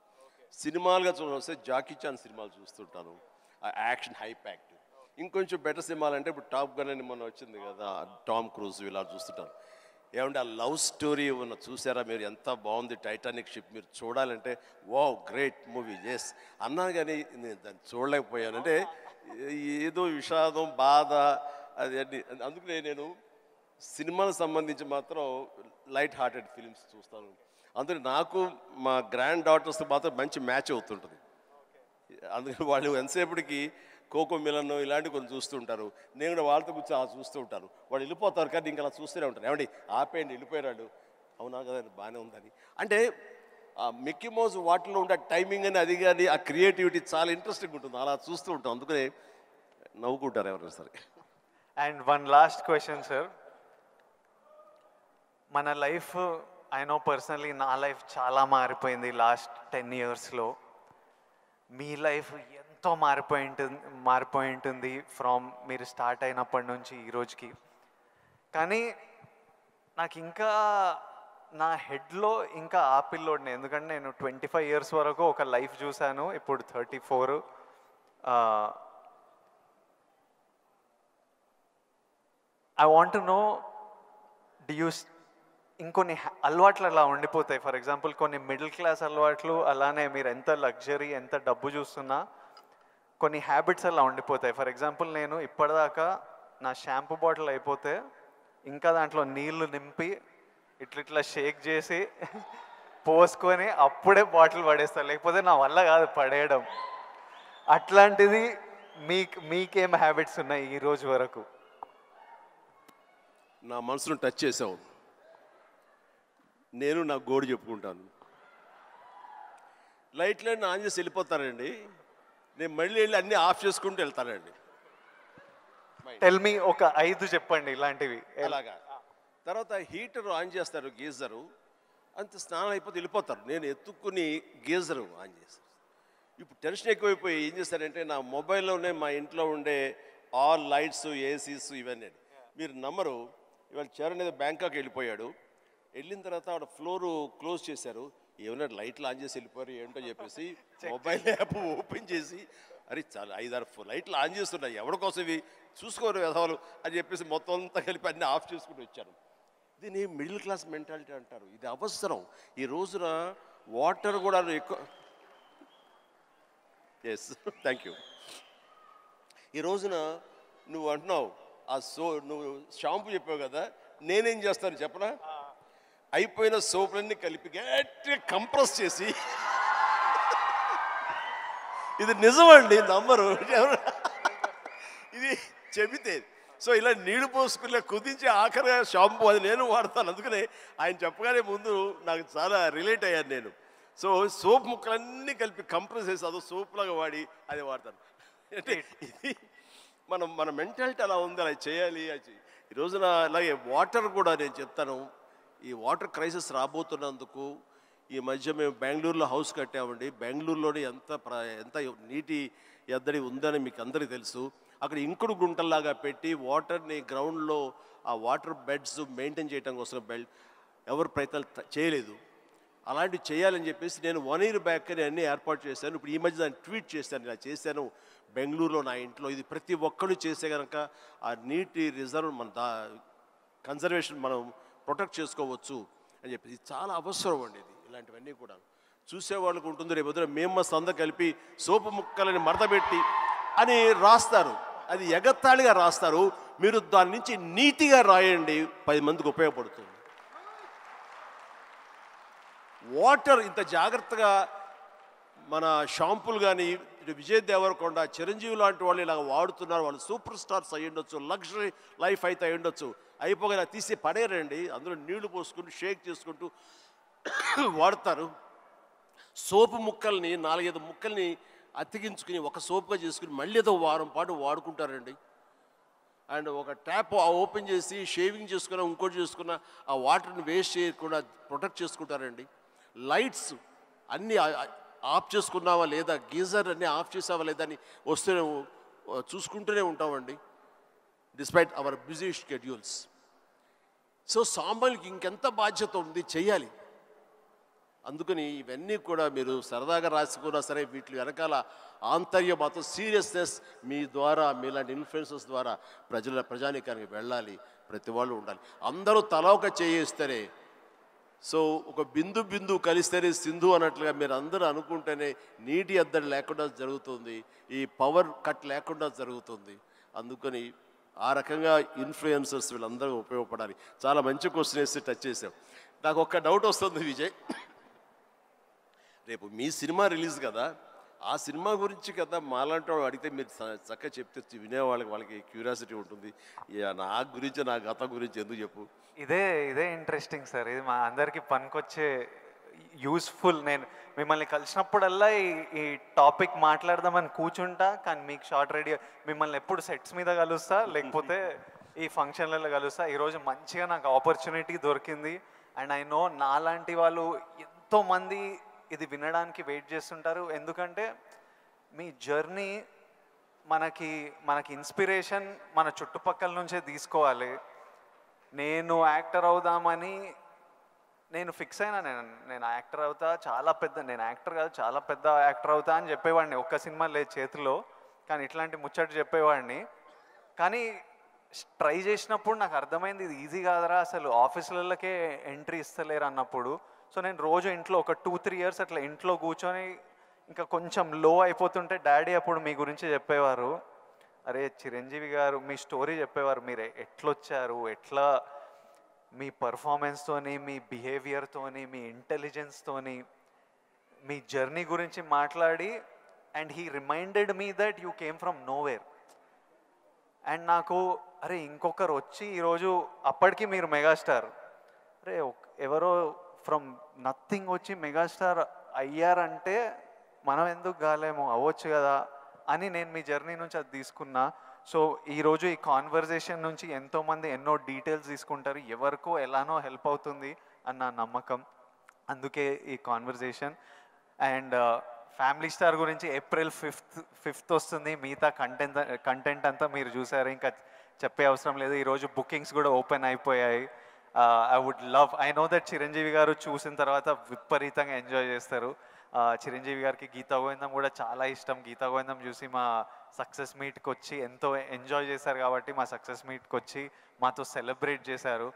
సినిమాలుగా చూస్తే జాకీ చాన్ సినిమాలు చూస్తుంటాను, ఆ యాక్షన్ హై ప్యాక్డ్. ఇంకొంచెం బెటర్ సినిమాలు అంటే ఇప్పుడు టాప్ గన్ అని మొన్న వచ్చింది కదా, టామ్ క్రూజ్, ఇలా చూస్తుంటాను. ఏమంటే ఆ లవ్ స్టోరీ ఉన్న చూసారా మీరు, ఎంత బాగుంది టైటానిక్ షిప్, మీరు చూడాలంటే వావ్ గ్రేట్ మూవీ ఎస్ అన్నాను, కానీ నేను దాన్ని చూడలేకపోయాను. అంటే ఏదో విషాదం, బాధ అది అన్ని. అందుకనే నేను సినిమాలకు సంబంధించి మాత్రం లైట్ హార్టెడ్ ఫిలిమ్స్ చూస్తాను. అందుకని నాకు మా గ్రాండ్ డాటర్స్తో మాత్రం మంచి మ్యాచ్ అవుతుంటుంది. అందుకని వాళ్ళు ఎంతసేపటికి కోకో మిలన్ ఇలాంటివి కొన్ని చూస్తుంటారు, నేను కూడా వాళ్ళతో కూర్చొని అలా చూస్తూ ఉంటాను. వాళ్ళు వెళ్ళిపోతారు కానీ ఇంకా అలా చూస్తూనే ఉంటాను. ఏమండి ఆపేయండి వెళ్ళిపోయాడు, అవునా కదా బాగానే ఉందని. అంటే ఆ మిక్కీ మౌస్ వాటిలో ఉండే టైమింగ్ అని అది కానీ ఆ క్రియేటివిటీ చాలా ఇంట్రెస్టింగ్ ఉంటుంది, అలా చూస్తూ ఉంటాం. అందుకనే నవ్వుకుంటారు ఎవరైనా సరే. And one last question sir, మన లైఫ్ ఐ నో పర్సనలీ నా లైఫ్ చాలా మారిపోయింది లాస్ట్ 10 yearsలో. మీ లైఫ్ ఎంతో మారిపోయి ఉంటుంది ఫ్రమ్ మీరు స్టార్ట్ అయినప్పటి నుంచి ఈ రోజుకి. కానీ నాకు ఇంకా నా హెడ్లో ఇంకా ఆ పిల్లోడిని, ఎందుకంటే నేను 25 years వరకు ఒక లైఫ్ చూశాను, ఇప్పుడు 34. ఐ వాంట్ టు నో, ఇంకొన్ని అలవాట్లు అలా ఉండిపోతాయి. ఫర్ ఎగ్జాంపుల్ కొన్ని మిడిల్ క్లాస్ అలవాట్లు, అలానే మీరు ఎంత లగ్జరీ ఎంత డబ్బు చూస్తున్నా కొన్ని హ్యాబిట్స్ అలా ఉండిపోతాయి. ఫర్ ఎగ్జాంపుల్ నేను ఇప్పటిదాకా నా షాంపూ బాటిల్ అయిపోతే ఇంకా దాంట్లో నీళ్లు నింపి ఇట్లా షేక్ చేసి పోసుకొని అప్పుడే బాటిల్ పడేస్తాను, లేకపోతే నా వల్ల కాదు పడేయడం. అట్లాంటిది మీకేం హ్యాబిట్స్ ఉన్నాయి ఈ రోజు వరకు? నా మనసును టచ్ చేసావు. నేను నా గోడు చెప్పుకుంటాను. లైట్లన్నీ ఆన్ చేసి వెళ్ళిపోతానండి, నేను మళ్ళీ వెళ్ళి అన్నీ ఆఫ్ చేసుకుంటూ వెళ్తానండి. టెల్ మీ ఒక 5 చెప్పండి ఇలాంటివి. అలాగా తర్వాత హీటర్ ఆన్ చేస్తారు, గీజరు అంత స్నానం అయిపోతే వెళ్ళిపోతారు, నేను ఎత్తుక్కుని గీజరు ఆన్ చేస్తాను. ఇప్పుడు టెన్షన్ ఎక్కువైపోయి ఏం చేస్తారంటే నా మొబైల్లోనే మా ఇంట్లో ఉండే ఆల్ లైట్స్ ఏసీస్ ఇవన్నీ. మీరు నమ్మరు, ఇవాళ చరణ్ ఏదో బ్యాంకాక్ వెళ్ళిపోయాడు, వెళ్ళిన తర్వాత ఆవిడ ఫ్లోరు క్లోజ్ చేశారు, ఏమైనా లైట్లు ఆన్ చేసి వెళ్ళిపోయారు ఏంటో చెప్పేసి మొబైల్ యాప్ ఓపెన్ చేసి అరే చాలా 5-6 లైట్లు ఆన్ చేస్తున్నాయి, ఎవరి కోసం ఇవి చూసుకోరు వ్యధవాలు అని చెప్పేసి మొత్తం అంతా కలిపి అన్నీ ఆఫ్ చేసుకుని వచ్చాను. దీన్ని మిడిల్ క్లాస్ మెంటాలిటీ అంటారు. ఇది అవసరం ఈ రోజున. వాటర్ కూడా ఎక్కువ, ఎస్ థ్యాంక్ యూ. ఈ రోజున నువ్వు అంటున్నావు నువ్వు షాంపూ చెప్పావు కదా, నేనేం చేస్తాను చెప్పనా, అయిపోయిన సోపులన్నీ కలిపి గట్టిగా కంప్రెస్ చేసి, ఇది నిజమండి నమ్మరు, ఇది చెబితే సో ఇలా నీళ్లు పోసుకుని కుదించి ఆఖరిగా షాంపూ అది నేను వాడతాను. అందుకనే ఆయన చెప్పగానే ముందు నాకు చాలా రిలేట్ అయ్యాను నేను. సో సోప్ ముక్కలన్నీ కలిపి కంప్రెస్ చేసి అదో సోప్లాగా వాడి అది వాడతాను. అంటే ఇది మన మెంటాలిటీ అలా ఉంది, అలా చేయాలి. ఈ రోజున అలాగే వాటర్ కూడా నేను చెప్తాను, ఈ వాటర్ క్రైసిస్ రాబోతున్నందుకు ఈ మధ్య మేము బెంగళూరులో హౌస్ కట్టామండి. బెంగళూరులోనే ఎంత నీటి ఎద్దడి ఉందని మీకు అందరికీ తెలుసు. అక్కడ ఇంకుడు గుంటల్లాగా పెట్టి వాటర్ని గ్రౌండ్లో ఆ వాటర్ బెడ్స్ మెయింటైన్ చేయడం కోసం ఎవరు ప్రయత్నాలు చేయలేదు. అలాంటివి చేయాలని చెప్పేసి నేను 1 year బ్యాక్ అన్నీ ఏర్పాటు చేశాను. ఇప్పుడు ఈ మధ్య దాన్ని ట్వీట్ చేశాను, ఇలా చేశాను బెంగళూరులో నా ఇంట్లో. ఇది ప్రతి ఒక్కరు చేసే కనుక ఆ నీటి రిజర్వ్ కన్జర్వేషన్ మనం ప్రొటెక్ట్ చేసుకోవచ్చు అని చెప్పేసి చాలా అవసరం అండి. ఇది ఇలాంటివన్నీ కూడా చూసేవాళ్ళకు ఉంటుంది. రేపు పొద్దున మేము సంద కలిపి సోపు ముక్కలని మడతపెట్టి అని రాస్తారు, అది ఎగత్తాళిగా రాస్తారు. మీరు దాని నుంచి నీతిగా రాయండి, 10 మందికి ఉపయోగపడుతుంది. వాటర్ ఇంత జాగ్రత్తగా మన షాంపూలు కానీ విజయ్ దేవరకొండ, చిరంజీవి లాంటి వాళ్ళు ఇలా వాడుతున్నారు. వాళ్ళు సూపర్ స్టార్స్ అయ్యి ఉండొచ్చు, లగ్జరీ లైఫ్ అయితే అయి ఉండొచ్చు. అయిపోగా తీసి పడేరండి, అందులో నీళ్లు పోసుకుంటూ షేక్ చేసుకుంటూ వాడతారు. సోపు ముక్కల్ని 4-5 ముక్కల్ని అతికించుకుని ఒక సోపుగా చేసుకుని మళ్ళీ ఏదో వారం పాటు వాడుకుంటారండి. అండ్ ఒక ట్యాప్ ఓపెన్ చేసి షేవింగ్ చేసుకున్న ఇంకోటి చేసుకున్న ఆ వాటర్ని వేస్ట్ చేయకుండా ప్రొటెక్ట్ చేసుకుంటారండి. లైట్స్ అన్నీ ఆఫ్ చేసుకున్నావా లేదా, గీజర్ అన్నీ ఆఫ్ చేసావా లేదా అని వస్తే చూసుకుంటూనే ఉంటామండి, despite our busy schedules. So సామాన్యులకి ఇంకెంత బాధ్యత ఉంది, చెయ్యాలి. అందుకని ఇవన్నీ కూడా మీరు సరదాగా రాసుకున్నా సరే వీటి వెనకాల ఆంతర్యం మాత్రం సీరియస్నెస్ మీ ద్వారా, మీలాంటి ఇన్ఫ్లుయెన్సర్స్ ద్వారా ప్రజానీకానికి వెళ్ళాలి, ప్రతి వాళ్ళు ఉండాలి. అందరూ తల ఒక చేయిస్తేనే, సో ఒక బిందు బిందు కలిస్తేనే సింధు అన్నట్లుగా మీరు అందరూ అనుకుంటేనే నీటి ఎద్దడి లేకుండా జరుగుతుంది, ఈ పవర్ కట్ లేకుండా జరుగుతుంది. అందుకని ఆ రకంగా ఇన్ఫ్లుయెన్సర్స్ వీళ్ళందరూ ఉపయోగపడాలి. చాలా మంచి క్వశ్చన్ వేసి టచ్ చేసాం. నాకు ఒక్క డౌట్ వస్తుంది విజయ్, రేపు మీ సినిమా రిలీజ్ కదా, ఆ సినిమా గురించి కదా మాలాంటి వాళ్ళు అడిగితే మీరు చక్కగా చెప్తే వాళ్ళకి క్యూరియాసిటీ ఉంటుంది. నా గురించి, నా గతం గురించి ఎందుకు చెప్పు. ఇదే ఇంట్రెస్టింగ్ సార్, ఇది మా అందరికీ పనికొచ్చే యూస్ఫుల్. నేను మిమ్మల్ని కలిసినప్పుడల్లా ఈ టాపిక్ మాట్లాడదామని కూర్చుంటా, కానీ మీకు షార్ట్ రెడీ మిమ్మల్ని ఎప్పుడు సెట్స్ మీద కలుస్తా, లేకపోతే ఈ ఫంక్షన్లలో కలుస్తా. ఈరోజు మంచిగా నాకు ఆపర్చునిటీ దొరికింది. అండ్ ఐ నో నాలాంటి వాళ్ళు ఎంతోమంది ఇది వినడానికి వెయిట్ చేస్తుంటారు. ఎందుకంటే మీ జర్నీ మనకి ఇన్స్పిరేషన్ మన చుట్టుపక్కల నుంచే తీసుకోవాలి. నేను యాక్టర్ అవుదామని నేను ఫిక్స్ అయినా, నేను యాక్టర్ అవుతా, నేను యాక్టర్ కాదు చాలా పెద్ద యాక్టర్ అవుతా అని చెప్పేవాడిని. ఒక్క సినిమా లేదు చేతిలో, కానీ ఇట్లాంటి ముచ్చట చెప్పేవాడిని. కానీ ట్రై చేసినప్పుడు నాకు అర్థమైంది ఇది ఈజీ కాదరా, అసలు ఆఫీసులకే ఎంట్రీ ఇస్తలేరు అన్నప్పుడు. సో నేను రోజు ఇంట్లో ఒక 2-3 ఇయర్స్ అట్లా ఇంట్లో కూర్చొని ఇంకా కొంచెం లో అయిపోతుంటే డాడీ అప్పుడు మీ గురించి చెప్పేవారు, అరే చిరంజీవి గారు మీ స్టోరీ చెప్పేవారు, మీరు ఎట్లొచ్చారు, ఎట్లా మీ పర్ఫార్మెన్స్తోని, మీ బిహేవియర్తోని, మీ ఇంటెలిజెన్స్తోని మీ జర్నీ గురించి మాట్లాడి, and he reminded me that you came from nowhere. And నాకు అరే ఇంకొకరు వచ్చి ఈరోజు అప్పటికి మీరు మెగాస్టార్, అరే ఎవరో ఫ్రమ్ నథింగ్ వచ్చి మెగాస్టార్ అయ్యారంటే మనం ఎందుకు కాలేమో, అవ్వచ్చు కదా అని నేను మీ జర్నీ నుంచి అది తీసుకున్నా. సో ఈరోజు ఈ కాన్వర్జేషన్ నుంచి ఎంతోమంది ఎన్నో డీటెయిల్స్ తీసుకుంటారు, ఎవరికో ఎలానో హెల్ప్ అవుతుంది అన్న నమ్మకం, అందుకే ఈ కాన్వర్జేషన్. అండ్ ఫ్యామిలీ స్టార్ గురించి April 5th వస్తుంది. మిగతా కంటెంట్ అంతా మీరు చూసారు, ఇంకా చెప్పే అవసరం లేదు. ఈరోజు బుకింగ్స్ కూడా ఓపెన్ అయిపోయాయి. ఐ నో దట్ చిరంజీవి గారు చూసిన తర్వాత విపరీతంగా ఎంజాయ్ చేస్తారు. చిరంజీవి గారికి గీతా గోవిందం కూడా చాలా ఇష్టం. గీతా గోవిందం చూసి మా సక్సెస్ మీట్కి వచ్చి ఎంతో ఎంజాయ్ చేశారు, కాబట్టి మా సక్సెస్ మీట్కి వచ్చి మాతో సెలబ్రేట్ చేశారు.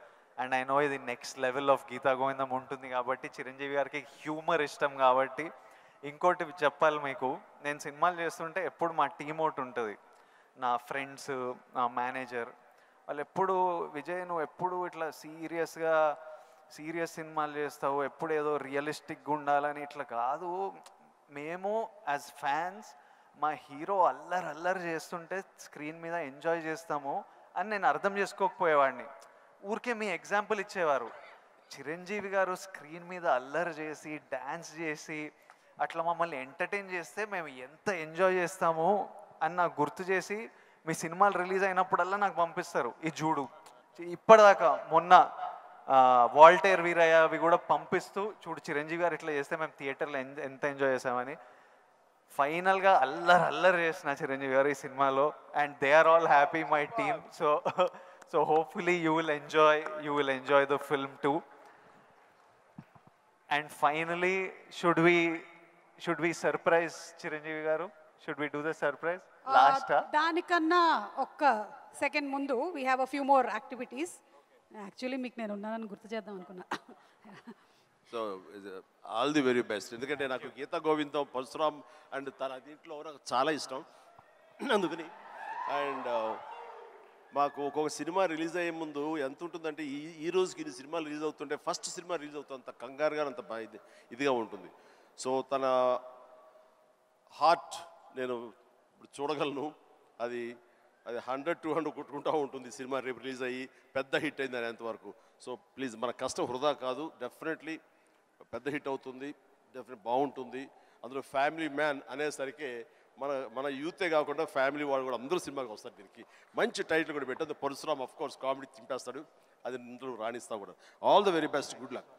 అండ్ ఐ నో ఇది నెక్స్ట్ లెవెల్ ఆఫ్ గీతా గోవిందం ఉంటుంది కాబట్టి, చిరంజీవి గారికి హ్యూమర్ ఇష్టం కాబట్టి. ఇంకోటి చెప్పాలి మీకు, నేను సినిమాలు చేస్తుంటే ఎప్పుడు మా టీం ఒకటి ఉంటుంది, నా ఫ్రెండ్స్, నా మేనేజర్, వాళ్ళు ఎప్పుడు విజయ్ నువ్వు ఎప్పుడు ఇట్లా సీరియస్ సినిమాలు చేస్తావు, ఎప్పుడు ఏదో రియలిస్టిక్గా ఉండాలని, ఇట్లా కాదు, మేము యాజ్ ఫ్యాన్స్ మా హీరో అల్లరి చేస్తుంటే స్క్రీన్ మీద ఎంజాయ్ చేస్తాము అని నేను అర్థం చేసుకోకపోయేవాడిని. ఊరికే మీ ఎగ్జాంపుల్ ఇచ్చేవారు, చిరంజీవి గారు స్క్రీన్ మీద అల్లరి చేసి డ్యాన్స్ చేసి అట్లా మమ్మల్ని ఎంటర్టైన్ చేస్తే మేము ఎంత ఎంజాయ్ చేస్తాము అని నాకు గుర్తు చేసి మీ సినిమాలు రిలీజ్ అయినప్పుడల్లా నాకు పంపిస్తారు, ఈ చూడు. ఇప్పటిదాకా మొన్న వాల్టేర్ వీరయ్య అవి కూడా పంపిస్తూ, చూడు చిరంజీవి గారు ఇట్లా చేస్తే మేము థియేటర్లో ఎంత ఎంజాయ్ చేసామని. ఫైనల్గా అల్లరి చేసిన చిరంజీవి గారు ఈ సినిమాలో, and they are all happy, my team. So hopefully you will enjoy the film too. And finally should we surprise Chiranjeevi garu? Should we do the surprise last? దానికన్నా ఒక్క సెకండ్ ముందు we have a few more activities. Actually మీకు నేను ఉన్నానని గుర్తు చేద్దాం అనుకున్నా. So all the very best. ఎందుకంటే నాకు గీతా గోవిందం, పరశురామ్ అండ్ తన దీంట్లో నాకు చాలా ఇష్టం. అందుకని అండ్ మాకు ఒక్కొక్క సినిమా రిలీజ్ అయ్యే ముందు ఎంత ఉంటుందంటే, ఈ రోజుకి ఇన్ని సినిమాలు రిలీజ్ అవుతుంటే ఫస్ట్ సినిమా రిలీజ్ అవుతుంది అంత కంగారుగా, అంత ఇదిగా ఉంటుంది. సో తన హార్ట్ నేను ఇప్పుడు చూడగలను, అది 100-200 కొట్టుకుంటూ ఉంటుంది సినిమా రేపు రిలీజ్ అయ్యి పెద్ద హిట్ అయింది అనేంతవరకు. సో ప్లీజ్ మన కష్టం వృధా కాదు, డెఫినెట్లీ పెద్ద హిట్ అవుతుంది, డెఫినెట్ బాగుంటుంది. అందులో ఫ్యామిలీ మ్యాన్ అనేసరికి మన మన యూతే కాకుండా ఫ్యామిలీ వాళ్ళు కూడా అందరూ సినిమాకి వస్తారు. దీనికి మంచి టైటిల్ కూడా పెట్టారు. పరశురామ్ ఆఫ్ కోర్స్ కామెడీ చింపేస్తాడు, అది ఇందులో రాణిస్తా కూడా. All the very best, good luck.